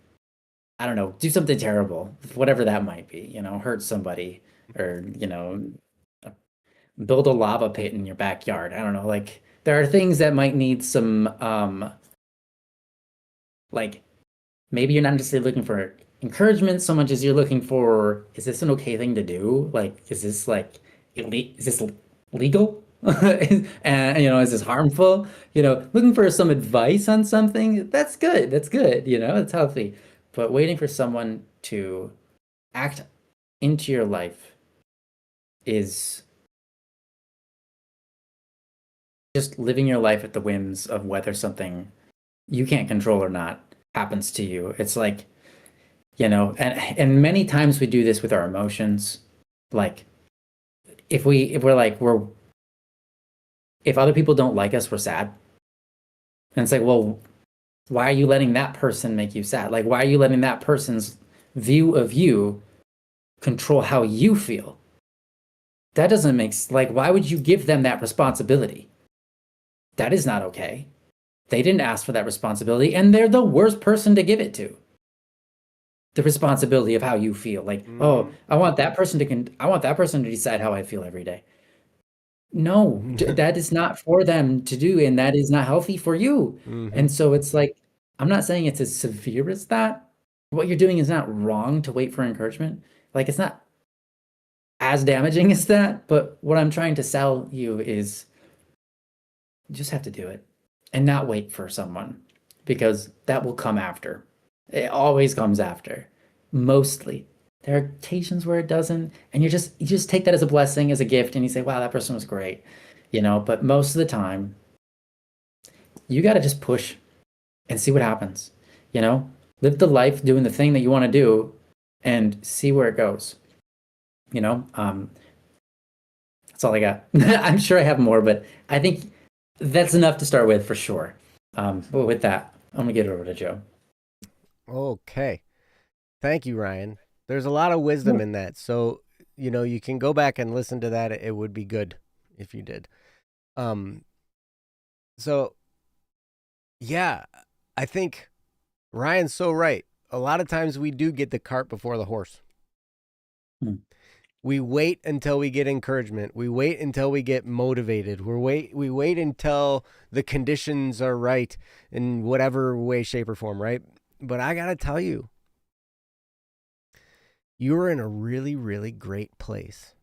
I don't know, do something terrible, whatever that might be, hurt somebody, or, build a lava pit in your backyard. I don't know, like there are things that might need some like maybe you're not necessarily looking for encouragement so much as you're looking for, is this an okay thing to do? Like, is this like is this legal? And is this harmful? Looking for some advice on something, that's good. That's good, it's healthy. But waiting for someone to act into your life is just living your life at the whims of whether something you can't control or not happens to you. It's like, and many times we do this with our emotions. Like if other people don't like us, we're sad. And it's like, well, why are you letting that person make you sad? Like, why are you letting that person's view of you control how you feel? That doesn't like, why would you give them that responsibility? That is not okay. They didn't ask for that responsibility, and they're the worst person to give it to. the responsibility of how you feel. Like, oh, I want that person to decide how I feel every day. No, that is not for them to do, and that is not healthy for you. And so it's like, I'm not saying it's as severe as that. What you're doing is not wrong to wait for encouragement. Like, it's not as damaging as that, but what I'm trying to sell you is you just have to do it and not wait for someone, because that will come after. It always comes after. Mostly. There are occasions where it doesn't, and you just take that as a blessing, as a gift, and you say, wow, that person was great. But most of the time, you got to just push and see what happens. Live the life doing the thing that you want to do and see where it goes. That's all I got. I'm sure I have more, but I think that's enough to start with for sure. But with that, I'm gonna get it over to Joe. Okay. Thank you, Ryan. There's a lot of wisdom in that. So, you can go back and listen to that. It would be good if you did. So yeah, I think Ryan's so right. A lot of times we do get the cart before the horse. We wait until we get encouragement. We wait until we get motivated. We wait until the conditions are right in whatever way, shape, or form, right? But I got to tell you, you're in a really, really great place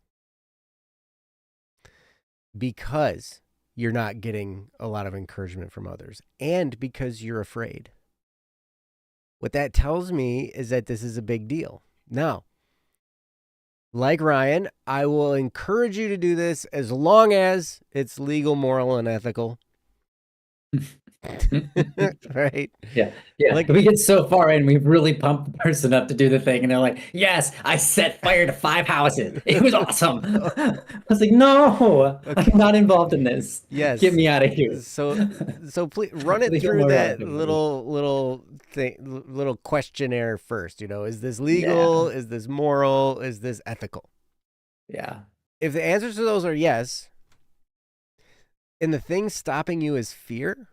because you're not getting a lot of encouragement from others and because you're afraid. What that tells me is that this is a big deal. Now, like Ryan, I will encourage you to do this as long as it's legal, moral, and ethical. Right? Yeah. Like, we get so far in, we've really pumped the person up to do the thing, and they're like, yes, I set fire to 5 houses. It was awesome. I was like, no, okay. I'm not involved in this. Yes. Get me out of here. So please run it through that little thing, little questionnaire first. Is this legal? Yeah. Is this moral? Is this ethical? Yeah. If the answers to those are yes, and the thing stopping you is fear,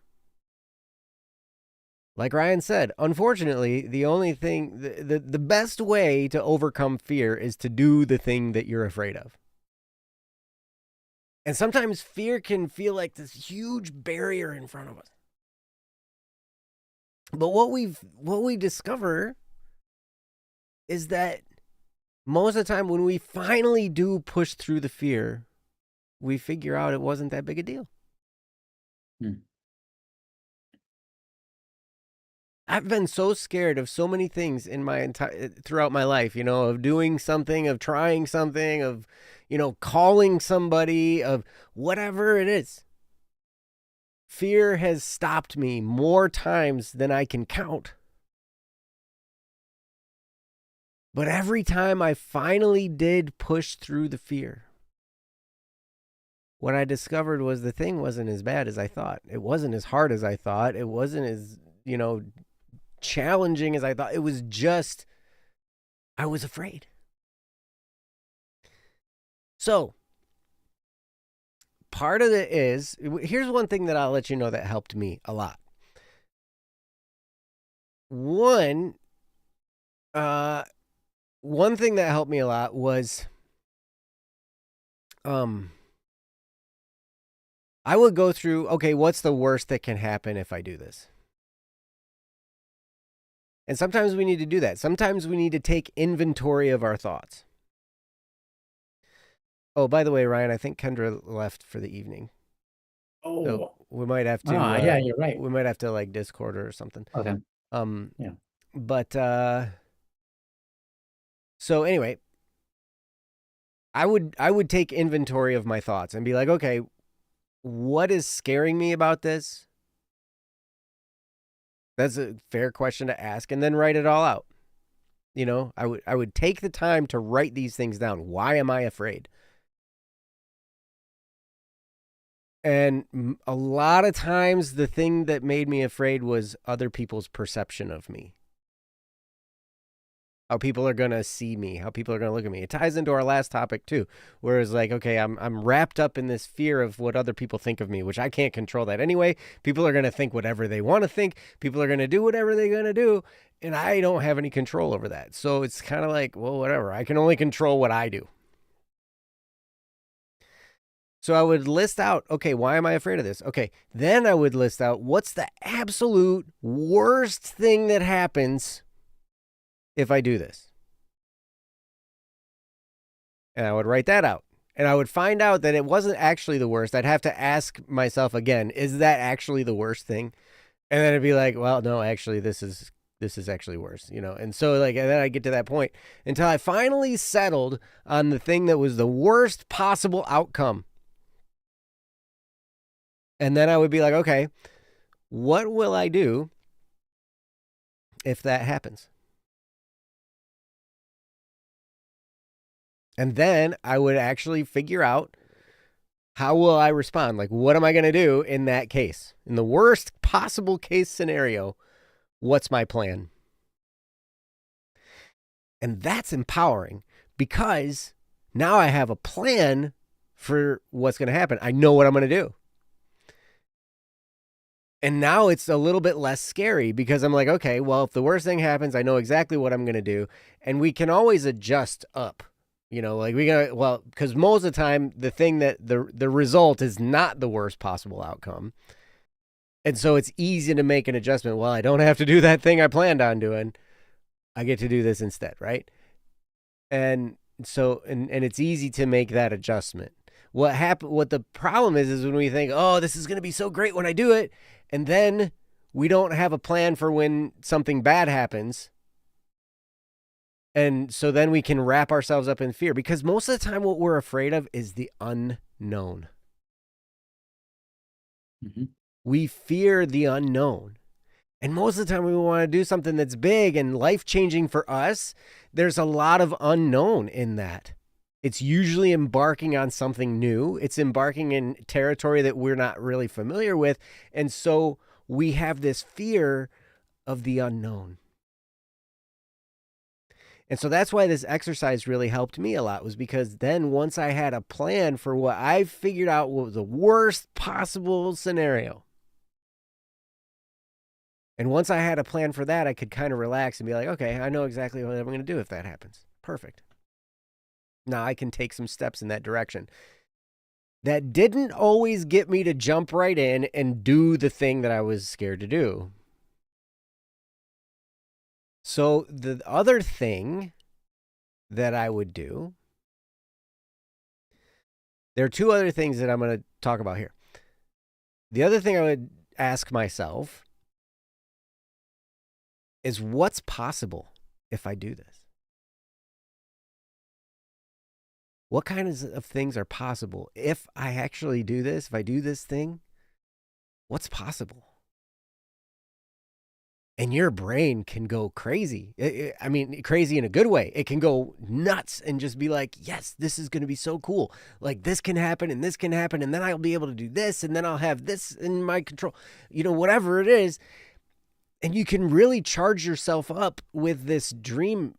like Ryan said, unfortunately, the only thing, the best way to overcome fear is to do the thing that you're afraid of. And sometimes fear can feel like this huge barrier in front of us. But what we discover is that most of the time when we finally do push through the fear, we figure out it wasn't that big a deal. I've been so scared of so many things in throughout my life, of doing something, of trying something, of, calling somebody, of whatever it is. Fear has stopped me more times than I can count. But every time I finally did push through the fear, what I discovered was the thing wasn't as bad as I thought. It wasn't as hard as I thought. It wasn't as, challenging as I thought. It was just, I was afraid. So, part of it is, here's one thing that I'll let you know that helped me a lot. One thing that helped me a lot was, I would go through, okay, what's the worst that can happen if I do this? And sometimes we need to do that. Sometimes we need to take inventory of our thoughts. Oh, by the way, Ryan, I think Kendra left for the evening. Oh, so we might have to. Yeah, you're right. We might have to Discord her or something. Okay. Yeah. But so anyway, I would take inventory of my thoughts and be like, okay, what is scaring me about this? That's a fair question to ask, and then write it all out. I would take the time to write these things down. Why am I afraid? And a lot of times the thing that made me afraid was other people's perception of me. how people are going to see me, how people are going to look at me. It ties into our last topic too, where it's like, okay, I'm wrapped up in this fear of what other people think of me, which I can't control that anyway. People are going to think whatever they want to think. People are going to do whatever they're going to do, and I don't have any control over that. So it's kind of like, well, whatever. I can only control what I do. So I would list out, okay, why am I afraid of this? Okay, then I would list out what's the absolute worst thing that happens if I do this. And I would write that out. And I would find out that it wasn't actually the worst. I'd have to ask myself again, is that actually the worst thing? And then it'd be like, well, no, actually, this is actually worse, you know? And so like, and then I get to that point until I finally settled on the thing that was the worst possible outcome. And then I would be like, okay, what will I do if that happens? And then I would actually figure out, how will I respond? Like, what am I going to do in that case? In the worst possible case scenario, what's my plan? And that's empowering because now I have a plan for what's going to happen. I know what I'm going to do. And now it's a little bit less scary because I'm like, okay, well, if the worst thing happens, I know exactly what I'm going to do. And we can always adjust up. You know, like because most of the time, the thing that the result is not the worst possible outcome. And so it's easy to make an adjustment. Well, I don't have to do that thing I planned on doing. I get to do this instead, right? And so, and it's easy to make that adjustment. What the problem is when we think, oh, this is going to be so great when I do it. And then we don't have a plan for when something bad happens. And so then we can wrap ourselves up in fear because most of the time what we're afraid of is the unknown. Mm-hmm. We fear the unknown. And most of the time we want to do something that's big and life-changing for us. There's a lot of unknown in that. It's usually embarking on something new. It's embarking in territory that we're not really familiar with. And so we have this fear of the unknown. And so that's why this exercise really helped me a lot, was because then once I had a plan for what I figured out what was the worst possible scenario. And once I had a plan for that, I could kind of relax and be like, okay, I know exactly what I'm going to do if that happens. Perfect. Now I can take some steps in that direction. That didn't always get me to jump right in and do the thing that I was scared to do. So the other thing that I would do, there are two other things that I'm going to talk about here. The other thing I would ask myself is, what's possible if I do this? What kinds of things are possible if I actually do this? If I do this thing, what's possible? And your brain can go crazy. I mean, crazy in a good way. It can go nuts and just be like, yes, this is going to be so cool. Like, this can happen and this can happen. And then I'll be able to do this. And then I'll have this in my control. You know, whatever it is. And you can really charge yourself up with this dream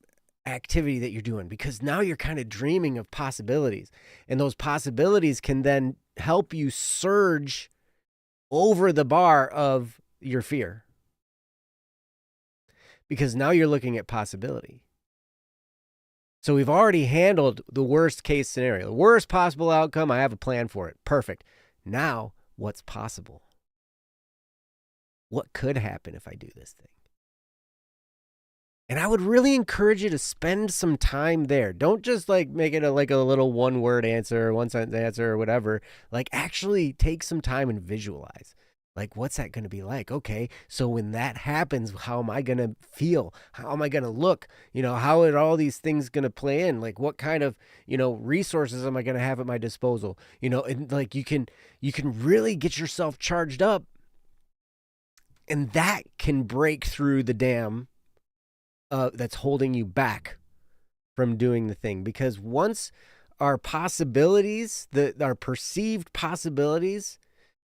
activity that you're doing, because now you're kind of dreaming of possibilities. And those possibilities can then help you surge over the bar of your fear. Because now you're looking at possibility. So we've already handled the worst case scenario, the worst possible outcome. I have a plan for it. Perfect. Now, what's possible? What could happen if I do this thing? And I would really encourage you to spend some time there. Don't just like make it like a little one-word answer, one-sentence answer or whatever. Like, actually take some time and visualize. Like, what's that going to be like? Okay, so when that happens, how am I going to feel? How am I going to look? You know, how are all these things going to play in? Like, what kind of, resources am I going to have at my disposal? And like you can really get yourself charged up, and that can break through the dam that's holding you back from doing the thing. Because once our possibilities, our perceived possibilities,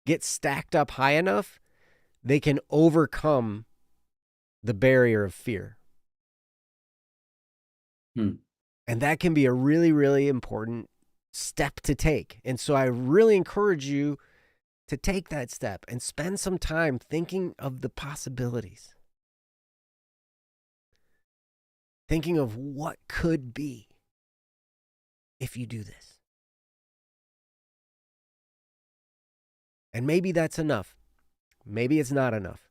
get stacked up high enough, they can overcome the barrier of fear. Hmm. And that can be a really, really important step to take. And so I really encourage you to take that step and spend some time thinking of the possibilities. Thinking of what could be if you do this. And maybe that's enough. Maybe it's not enough.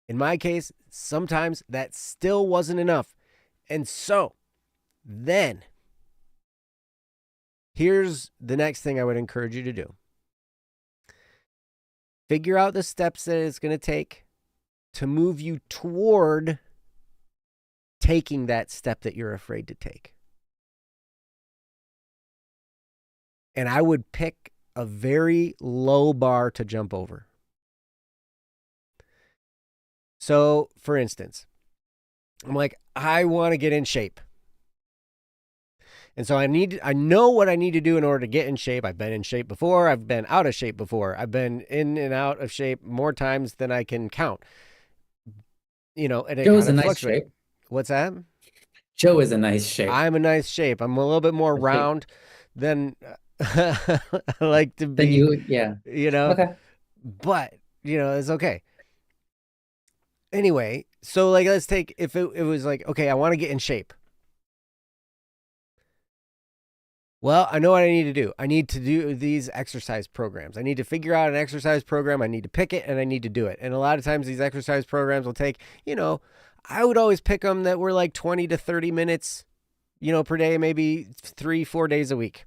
In my case, sometimes that still wasn't enough. And so then here's the next thing I would encourage you to do. Figure out the steps that it's going to take to move you toward taking that step that you're afraid to take. And I would pick a very low bar to jump over. So, for instance, I'm like, I want to get in shape. And so I know what I need to do in order to get in shape. I've been in shape before. I've been out of shape before. I've been in and out of shape more times than I can count. And it Joe's kind a of nice shape. What's that? Joe is a nice shape. I'm a nice shape. I'm a little bit more round than I like to be. Then you, yeah. Okay. But, it's okay. Anyway, so like, let's take, if it was like, okay, I want to get in shape. Well, I know what I need to do. I need to do these exercise programs. I need to figure out an exercise program. I need to pick it and I need to do it. And a lot of times these exercise programs will take, I would always pick them that were like 20 to 30 minutes, per day, maybe 3-4 days a week.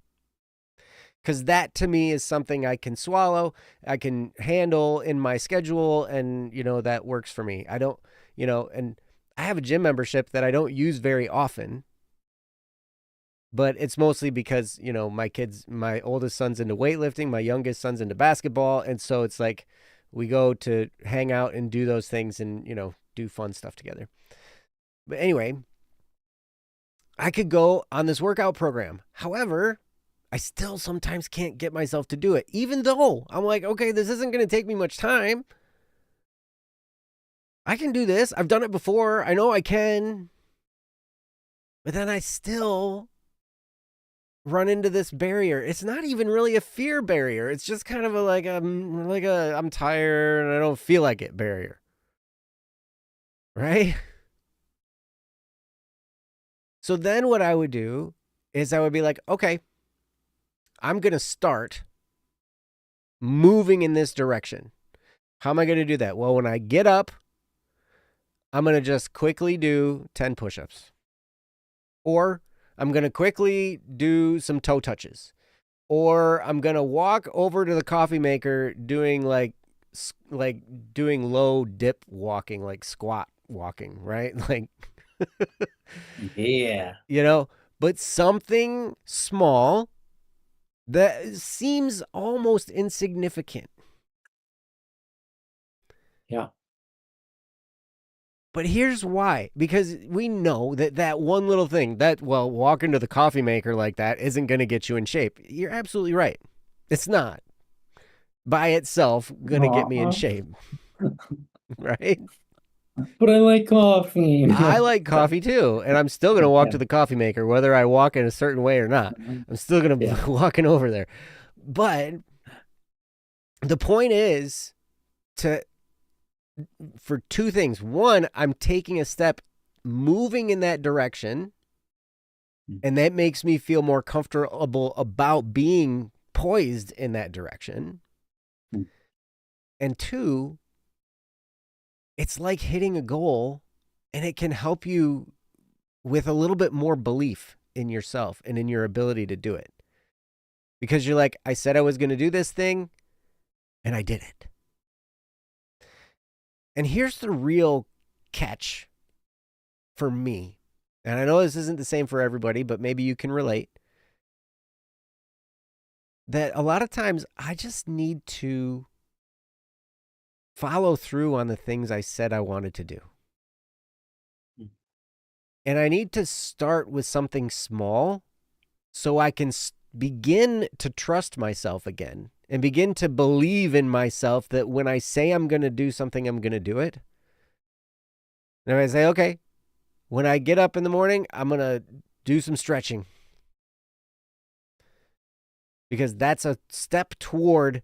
Because that to me is something I can swallow, I can handle in my schedule, and, that works for me. I don't, and I have a gym membership that I don't use very often. But it's mostly because, my oldest son's into weightlifting, my youngest son's into basketball. And so it's like we go to hang out and do those things and, do fun stuff together. But anyway, I could go on this workout program. However, I still sometimes can't get myself to do it, even though I'm like, okay, this isn't going to take me much time. I can do this. I've done it before. I know I can. But then I still run into this barrier. It's not even really a fear barrier. It's just kind of I'm tired and I don't feel like it barrier. Right? So then what I would do is I would be like, okay, I'm going to start moving in this direction. How am I going to do that? Well, when I get up, I'm going to just quickly do 10 push-ups. Or I'm going to quickly do some toe touches. Or I'm going to walk over to the coffee maker doing like doing low dip walking, like squat walking, right? Like, yeah. But something small that seems almost insignificant. Yeah. But here's why. Because we know that one little thing, walking to the coffee maker like that isn't going to get you in shape. You're absolutely right. It's not by itself going to get me in shape. Right? But I like coffee. I like coffee too. And I'm still going to walk to the coffee maker, whether I walk in a certain way or not. I'm still going to be walking over there. But the point is for two things. One, I'm taking a step, moving in that direction, and that makes me feel more comfortable about being poised in that direction. And two, it's like hitting a goal, and it can help you with a little bit more belief in yourself and in your ability to do it. Because you're like, I said I was going to do this thing, and I did it. And here's the real catch for me. And I know this isn't the same for everybody, but maybe you can relate. That a lot of times I just need to follow through on the things I said I wanted to do. And I need to start with something small so I can begin to trust myself again. And begin to believe in myself that when I say I'm going to do something, I'm going to do it. And I say, okay, when I get up in the morning, I'm going to do some stretching. Because that's a step toward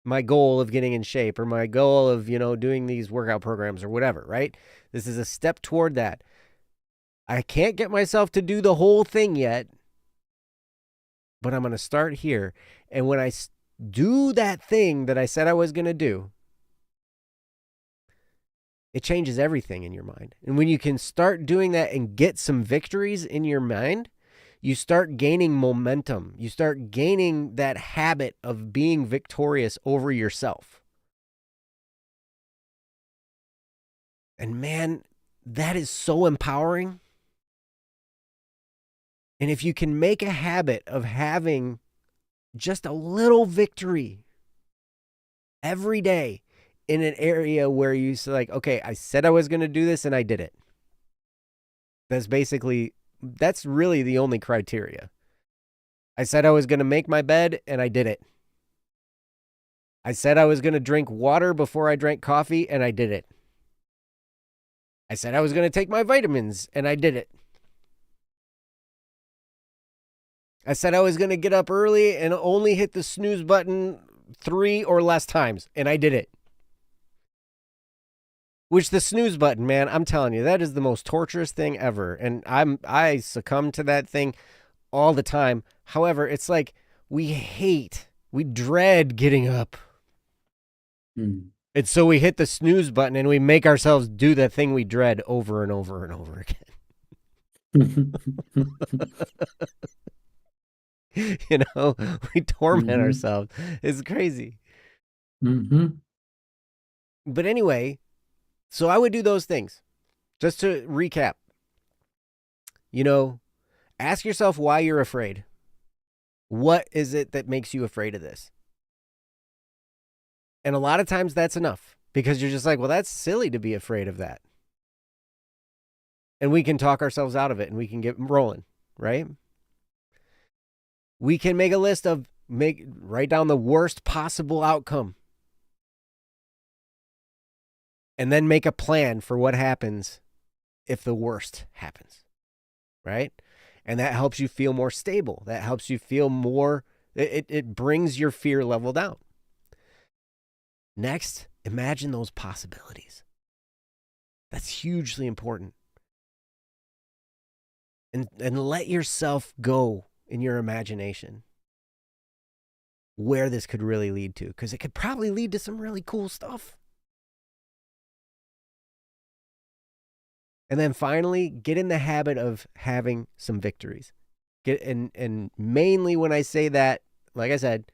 my goal of getting in shape or my goal of, doing these workout programs or whatever, right? This is a step toward that. I can't get myself to do the whole thing yet, but I'm going to start here. And when I do that thing that I said I was going to do, it changes everything in your mind. And when you can start doing that and get some victories in your mind, you start gaining momentum. You start gaining that habit of being victorious over yourself. And man, that is so empowering. And if you can make a habit of having just a little victory every day in an area where you say, like, okay, I said I was going to do this and I did it. That's really the only criteria. I said I was going to make my bed and I did it. I said I was going to drink water before I drank coffee and I did it. I said I was going to take my vitamins and I did it. I said I was going to get up early and only hit the snooze button 3 or less times, and I did it. Which the snooze button, man, I'm telling you, that is the most torturous thing ever. And I succumb to that thing all the time. However, it's like we dread getting up. And so we hit the snooze button and we make ourselves do the thing we dread over and over and over again. We torment ourselves. It's crazy. But anyway, so I would do those things. Just to recap, ask yourself why you're afraid. What is it that makes you afraid of this? And a lot of times that's enough because you're just like, well, that's silly to be afraid of that. And we can talk ourselves out of it and we can get rolling, right? We can make a list of write down the worst possible outcome. And then make a plan for what happens if the worst happens, right? And that helps you feel more stable. That helps you feel more, it brings your fear level down. Next, imagine those possibilities. That's hugely important. And let yourself go in your imagination where this could really lead to, because it could probably lead to some really cool stuff. And then finally, get in the habit of having some victories. And mainly when I say that, like I said,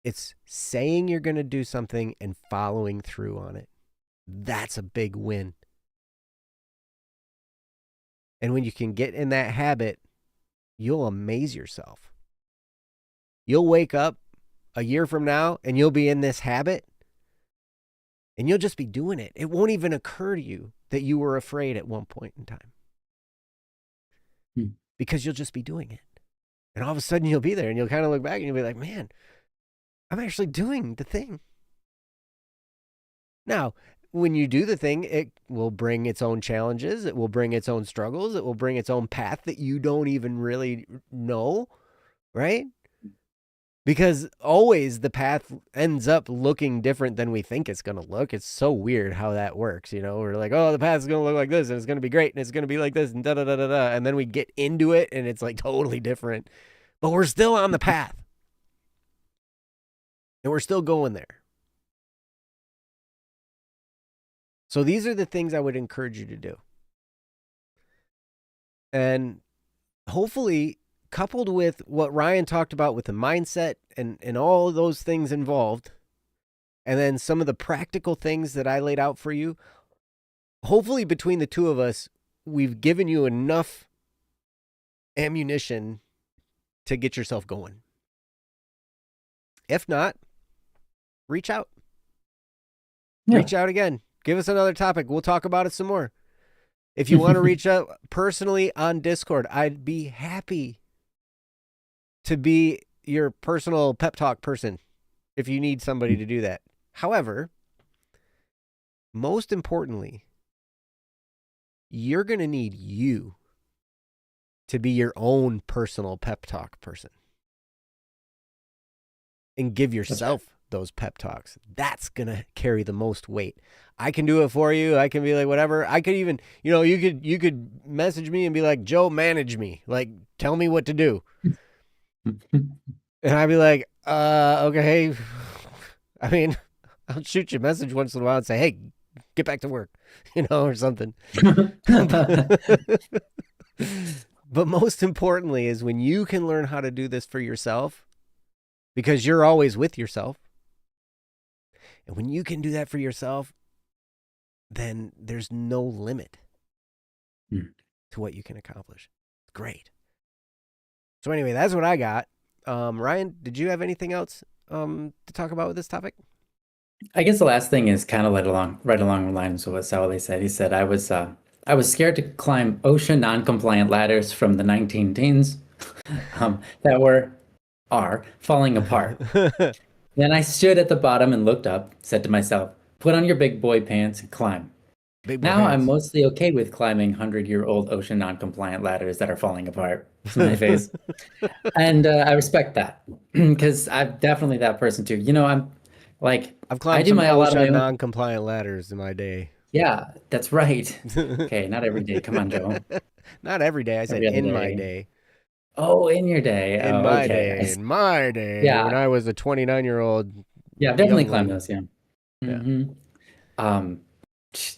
it's saying you're going to do something and following through on it. That's a big win. And when you can get in that habit, you'll amaze yourself. You'll wake up a year from now and you'll be in this habit and you'll just be doing it. It won't even occur to you that you were afraid at one point in time. Because you'll just be doing it. And all of a sudden you'll be there and you'll kind of look back and you'll be like, man, I'm actually doing the thing. Now, when you do the thing, it will bring its own challenges. It will bring its own struggles. It will bring its own path that you don't even really know, right? Because always the path ends up looking different than we think it's going to look. It's so weird how that works. We're like, oh, the path is going to look like this and it's going to be great and it's going to be like this and da-da-da-da-da. And then we get into it and it's like totally different. But we're still on the path. And we're still going there. So these are the things I would encourage you to do. And hopefully, coupled with what Ryan talked about with the mindset and all those things involved, and then some of the practical things that I laid out for you, hopefully between the two of us, we've given you enough ammunition to get yourself going. If not, reach out. Yeah. Reach out again. Give us another topic. We'll talk about it some more. If you want to reach out personally on Discord, I'd be happy to be your personal pep talk person if you need somebody to do that. However, most importantly, you're going to need you to be your own personal pep talk person and give yourself those pep talks. That's going to carry the most weight. I can do it for you. I can be like, whatever. I could even, you could message me and be like, Joe, manage me. Like, tell me what to do. And I'd be like, okay. I mean, I'll shoot you a message once in a while and say, hey, get back to work, or something. But most importantly is when you can learn how to do this for yourself, because you're always with yourself. And when you can do that for yourself, then there's no limit to what you can accomplish. It's great. So anyway, that's what I got. Ryan, did you have anything else to talk about with this topic? I guess the last thing is kind of right along the lines of what Saule said. He said, I was scared to climb OSHA non-compliant ladders from the 19 teens that are falling apart. Then I stood at the bottom and looked up, said to myself, put on your big boy pants and climb. Now I'm mostly okay with climbing 100-year-old OSHA non-compliant ladders that are falling apart. My face. And I respect that because I'm definitely that person too. I've climbed some OSHA non-compliant ladders in my day. Yeah, that's right. Okay, not every day. Come on, Joe. Not every day. I said in my day. Oh, in your day. In my day. In my day. Yeah. When I was a 29-year-old. Yeah, I've definitely climbed those. Yeah. Mm-hmm.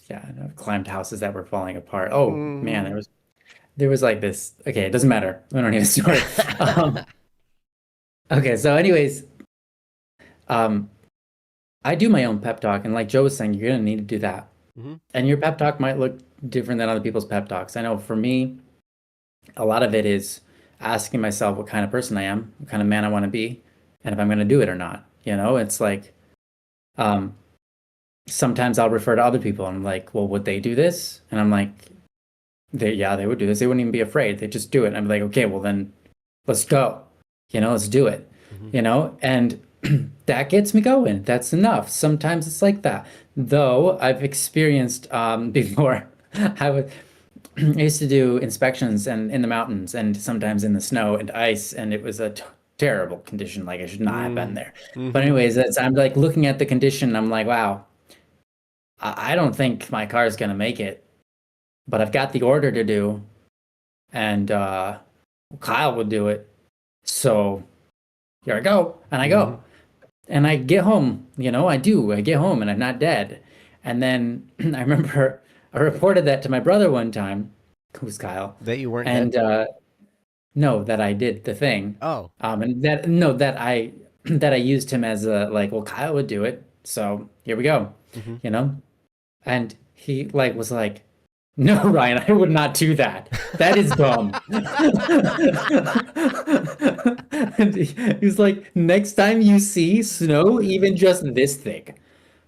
Yeah, I've climbed houses that were falling apart. Oh man, there was like this. Okay, it doesn't matter. I don't need a story. Okay, so anyways, I do my own pep talk, and like Joe was saying, you're gonna need to do that. And your pep talk might look different than other people's pep talks. I know for me, a lot of it is asking myself what kind of person I am, what kind of man I want to be, and if I'm going to do it or not. It's like sometimes I'll refer to other people and I'm like, well, would they do this? And I'm like, they would do this. They wouldn't even be afraid. They just do it. And I'm like, okay, well then let's go. Let's do it. And that gets me going. That's enough. Sometimes it's like that. Though I've experienced before, I used to do inspections and in the mountains and sometimes in the snow and ice, and it was a terrible condition. Like I should not have been there. But anyways, I'm like looking at the condition. I'm like, wow, I don't think my car is gonna make it, but I've got the order to do, and Kyle would do it. So here I go, and I go. And I get home, I get home and I'm not dead. And then I remember I reported that to my brother one time, who's Kyle. That you weren't dead? And no, that I did the thing. Oh. And that I used him as well, Kyle would do it. So here we go, And he was like, no, Ryan, I would not do that. That is dumb. And he's like, next time you see snow, even just this thick,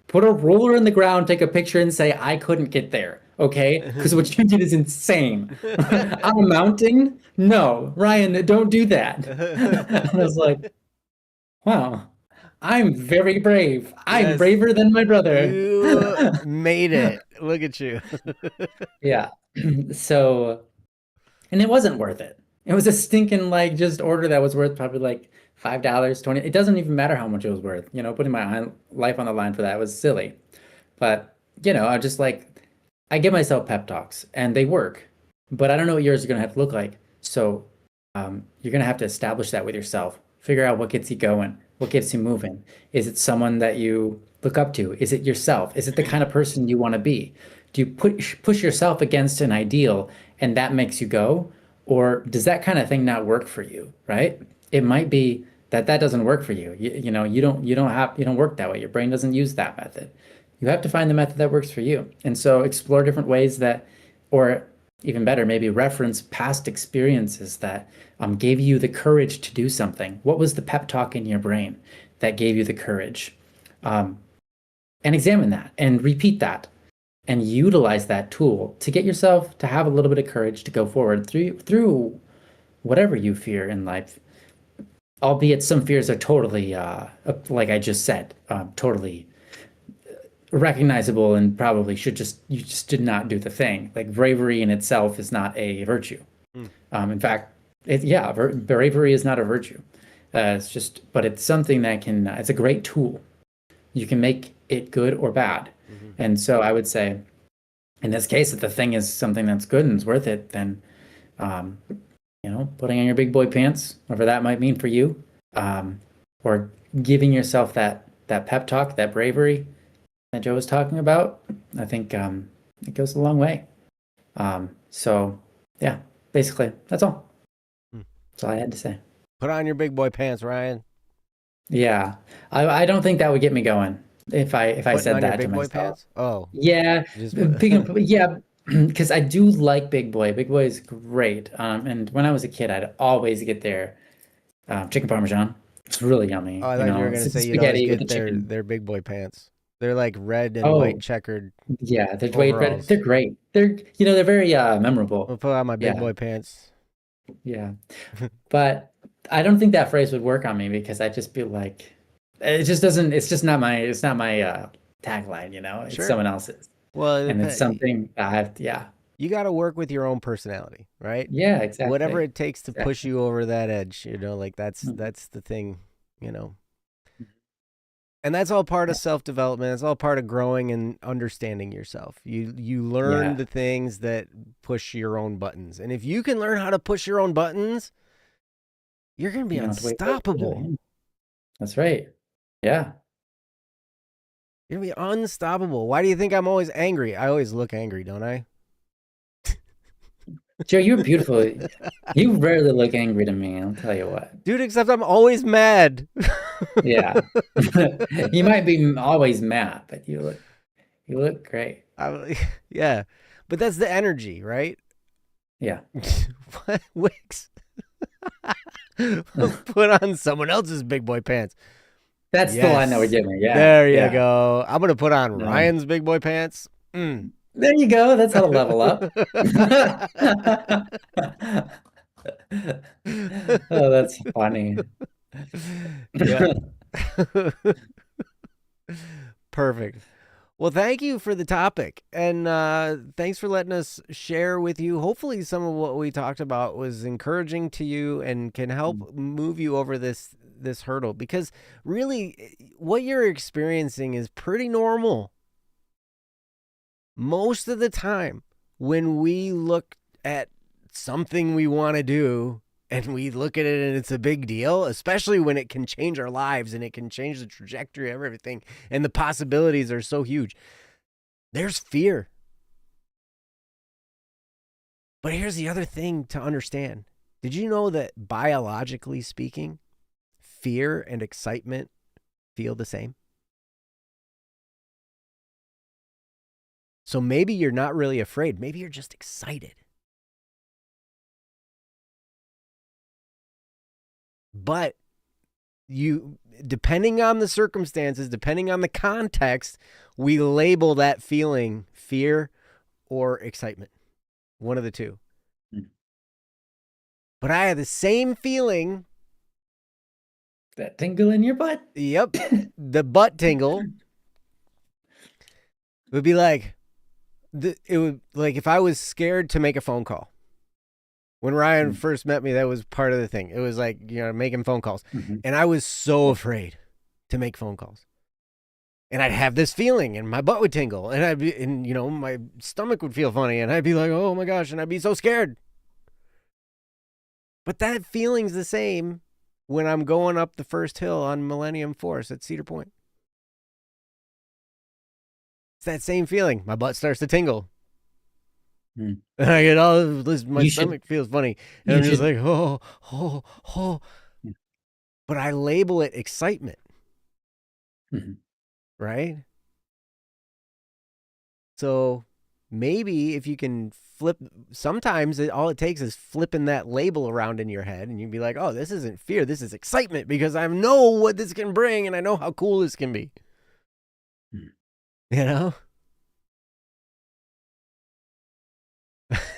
put a roller in the ground, take a picture and say, I couldn't get there. Okay? Because what you did is insane. On a mountain? No, Ryan, don't do that. And I was like, wow. I'm very brave. I'm braver than my brother. You made it. Look at you. Yeah. So, and it wasn't worth it. It was a stinking just order that was worth probably $5, $20. It doesn't even matter how much it was worth. Putting my life on the line for that was silly. But, I just I give myself pep talks and they work. But I don't know what yours are going to have to look like. So you're going to have to establish that with yourself. Figure out what gets you going. What gets you moving? Is it someone that you look up to? Is it yourself? Is it the kind of person you want to be? Do you push yourself against an ideal and that makes you go? Or does that kind of thing not work for you, right? It might be that doesn't work for you. You don't work that way. Your brain doesn't use that method. You have to find the method that works for you. And so explore different ways or even better, maybe reference past experiences that gave you the courage to do something. What was the pep talk in your brain that gave you the courage? And examine that and repeat that and utilize that tool to get yourself to have a little bit of courage to go forward through whatever you fear in life. Albeit some fears are totally, like I just said, totally recognizable and probably you just did not do the thing. Like bravery in itself is not a virtue. Mm. In fact, bravery is not a virtue. But it's something that it's a great tool. You can make it good or bad. Mm-hmm. And so I would say, in this case, if the thing is something that's good and is worth it, then, um, putting on your big boy pants, whatever that might mean for you, or giving yourself that pep talk, that bravery that Joe was talking about, I think it goes a long way. So yeah, basically, that's all. That's all I had to say. Put on your big boy pants, Ryan. Yeah, I don't think that would get me going if I Putting said on your that to big boy myself. pants? Oh. Yeah, Just yeah, because I do like Big Boy. Big Boy is great. And when I was a kid, I'd always get their chicken parmesan. It's really yummy. Oh, I thought you were gonna say you'd always Spaghetti with the get their chicken. their big boy pants. They're like red and white Oh, checkered yeah, they're great, but overalls. they're great. They're very memorable. I'll put on my big Yeah, boy pants. yeah. But I don't think that phrase would work on me because I just feel like it just doesn't. It's not my tagline. It's Sure. someone else's, Well, and it's something I have. Yeah, you got to work with your own personality, right? yeah, Whatever exactly, it takes to push exactly. you over that edge, like Mhm. that's the thing, you know. And that's all part of self-development. It's all part of growing and understanding yourself. You learn Yeah, the things that push your own buttons. And if you can learn how to push your own buttons, you're going to be you don't have to wait for it to do unstoppable. it. That's right. Yeah. You're going to be unstoppable. Why do you think I'm always angry? I always look angry, don't I? Joe, you're beautiful. You rarely look angry to me, I'll tell you what. Dude, except I'm always mad. Yeah. You might be always mad, but you look great. Yeah. But that's the energy, right? Yeah. What? Wicks. Put on someone else's big boy pants. That's the line that would Yes. get me. Yeah. There you Yeah. go. I'm going to put on No. Ryan's big boy pants. There you go. That's how to level up. Oh, that's funny. Yeah. Perfect. Well, thank you for the topic. And thanks for letting us share with you. Hopefully, some of what we talked about was encouraging to you and can help move you over this hurdle, because really what you're experiencing is pretty normal. Most of the time, when we look at something we want to do and we look at it and it's a big deal, especially when it can change our lives and it can change the trajectory of everything and the possibilities are so huge, there's fear. But here's the other thing to understand. Did you know that biologically speaking, fear and excitement feel the same? So maybe you're not really afraid. Maybe you're just excited. But depending on the circumstances, depending on the context, we label that feeling fear or excitement. One of the two. But I had the same feeling. That tingle in your butt? Yep. The butt tingle would be like, it would like if I was scared to make a phone call. When Ryan first met me, that was part of the thing. It was like, making phone calls. And I was so afraid to make phone calls. And I'd have this feeling and my butt would tingle and my stomach would feel funny and I'd be like, oh my gosh, and I'd be so scared. But that feeling's the same when I'm going up the first hill on Millennium Forest at Cedar Point. It's that same feeling. My butt starts to tingle. And I get all this, my stomach feels funny. And I'm just like, oh. But I label it excitement. Right? So maybe if you can flip, sometimes all it takes is flipping that label around in your head and you'd be like, oh, this isn't fear, this is excitement because I know what this can bring and I know how cool this can be.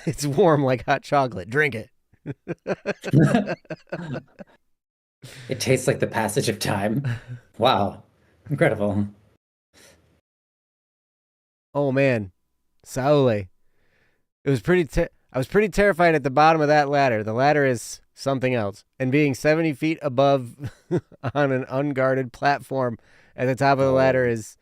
It's warm like hot chocolate. Drink it. It tastes like the passage of time. Wow. Incredible. Oh man, Saule. It was pretty I was pretty terrified at the bottom of that ladder. The ladder is something else. And being 70 feet above on an unguarded platform at the top of the ladder is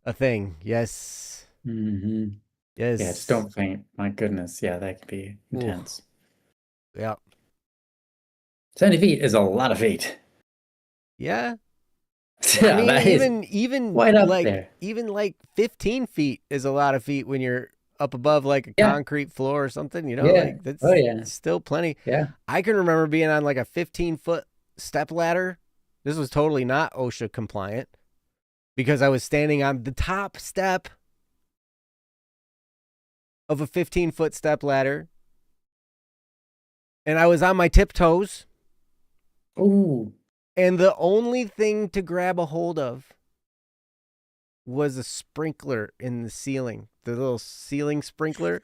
a thing. Yes. Mm-hmm. Yes. Yeah, just don't faint. My goodness. Yeah, that could be intense. Ooh. Yeah. 70 feet is a lot of feet. Yeah. Yeah, I mean, that even right up like there. even like 15 feet is a lot of feet when you're up above like a concrete floor or something, you know, like that's still plenty. Yeah. I can remember being on like a 15-foot step ladder. This was totally not OSHA compliant because I was standing on the top step of a 15-foot step ladder and I was on my tiptoes. Ooh. And the only thing to grab a hold of was a sprinkler in the ceiling, the little ceiling sprinkler.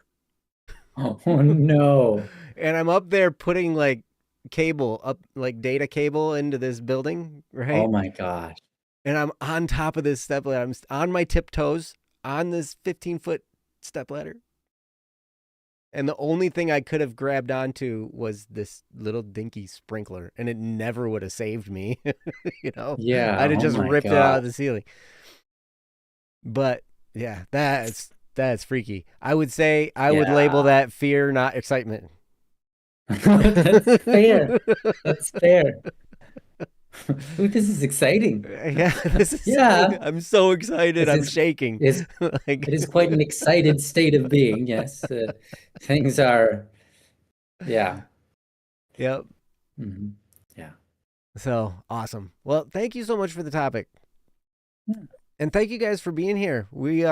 Oh no. And I'm up there putting like cable up, like data cable into this building, right? Oh my gosh. And I'm on top of this step ladder. I'm on my tiptoes on this 15-foot step ladder. And the only thing I could have grabbed onto was this little dinky sprinkler, and it never would have saved me. You know? Yeah. I'd have just ripped it out of the ceiling. But yeah, that's freaky. I would say I would label that fear, not excitement. That's fair. That's fair. Ooh, this is exciting. Yeah, this is. Yeah, I'm so excited. I'm shaking. It is quite an excited state of being. Yes, things are. Yeah. Yep. Mm-hmm. Yeah. So awesome. Well, thank you so much for the topic. Yeah. And thank you guys for being here. We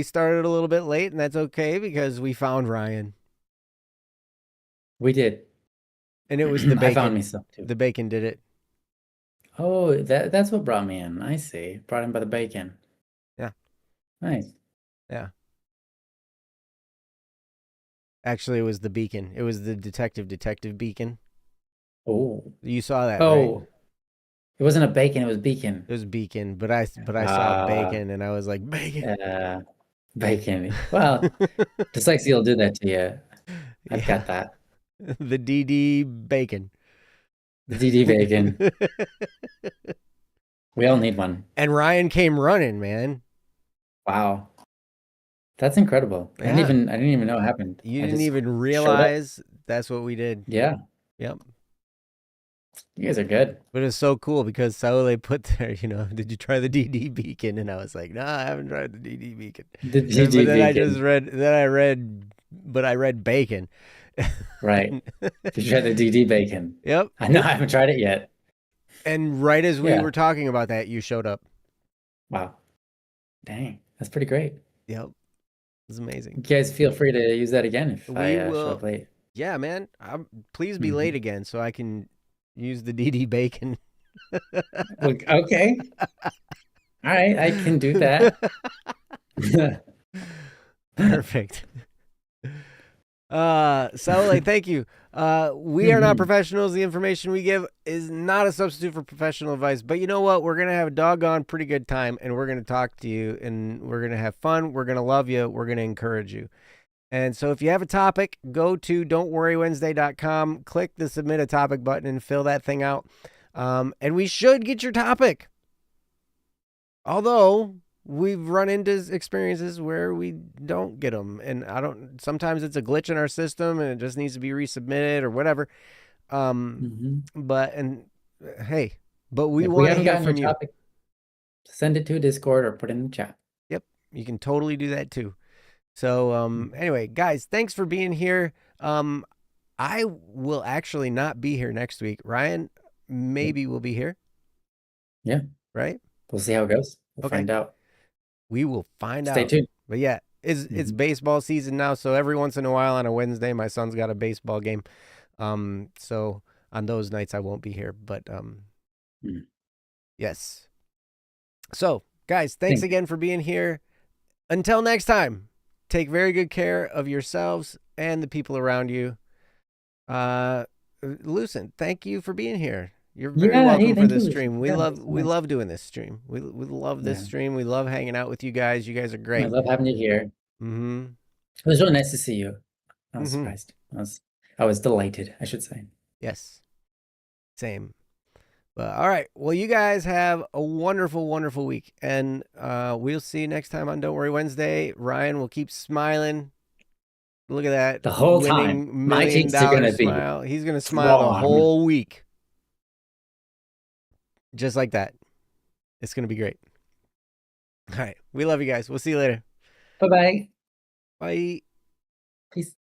started a little bit late, and that's okay because we found Ryan. We did. And it was the bacon. I found me some too. The bacon did it. Oh, that's what brought me in. I see. Brought in by the bacon. Yeah. Nice. Yeah. Actually, it was the beacon. It was the detective beacon. Oh. You saw that, right? It wasn't a bacon, it was beacon. It was beacon, but I saw bacon and I was like, bacon. Bacon. Well, dyslexia will do that to you. I've got that. The DD bacon. The DD bacon. We all need one. And Ryan came running, man. Wow. That's incredible. Yeah. I didn't even know it happened. You didn't even realize that's what we did. Yeah. Yep. You guys are good. But it's so cool because Saule put there, you know, did you try the DD beacon? And I was like, no, I haven't tried the DD beacon. The DD beacon. I read bacon. Right. Did you try the DD bacon? Yep. I know I haven't tried it yet. And right as we were talking about that, you showed up. Wow. Dang. That's pretty great. Yep. It's amazing. You guys feel free to use that again if I show up late. Yeah, man. Please be late again so I can use the DD bacon. Okay. All right, I can do that. Perfect. Saule, thank you. We are not professionals. The information we give is not a substitute for professional advice. But you know what? We're going to have a doggone pretty good time, and we're going to talk to you, and we're going to have fun. We're going to love you. We're going to encourage you. And so if you have a topic, go to don'tworrywednesday.com, click the submit a topic button and fill that thing out. And we should get your topic. Although we've run into experiences where we don't get them. And sometimes it's a glitch in our system and it just needs to be resubmitted or whatever. But we want to hear from you. Topic, send it to a Discord or put it in the chat. Yep. You can totally do that too. So, anyway, guys, thanks for being here. I will actually not be here next week. Ryan maybe will be here. Yeah. Right? We'll see how it goes. We'll find out. We will find out. Stay tuned. But yeah, it's baseball season now. So every once in a while on a Wednesday, my son's got a baseball game. So on those nights I won't be here, but, yes. So guys, thanks again for being here. Until next time. Take very good care of yourselves and the people around you. Lucent, thank you for being here. You're very welcome for this stream. We love doing this stream. We love this stream. We love hanging out with you guys. You guys are great. I love having you here. Mm-hmm. It was really nice to see you. I was surprised. I was delighted, I should say. Yes. Same. But all right. Well, you guys have a wonderful, wonderful week. And we'll see you next time on Don't Worry Wednesday. Ryan will keep smiling. Look at that. The whole winning time. My teeth are going to be smile. He's going to smile the whole week. Just like that. It's going to be great. All right. We love you guys. We'll see you later. Bye-bye. Bye. Peace.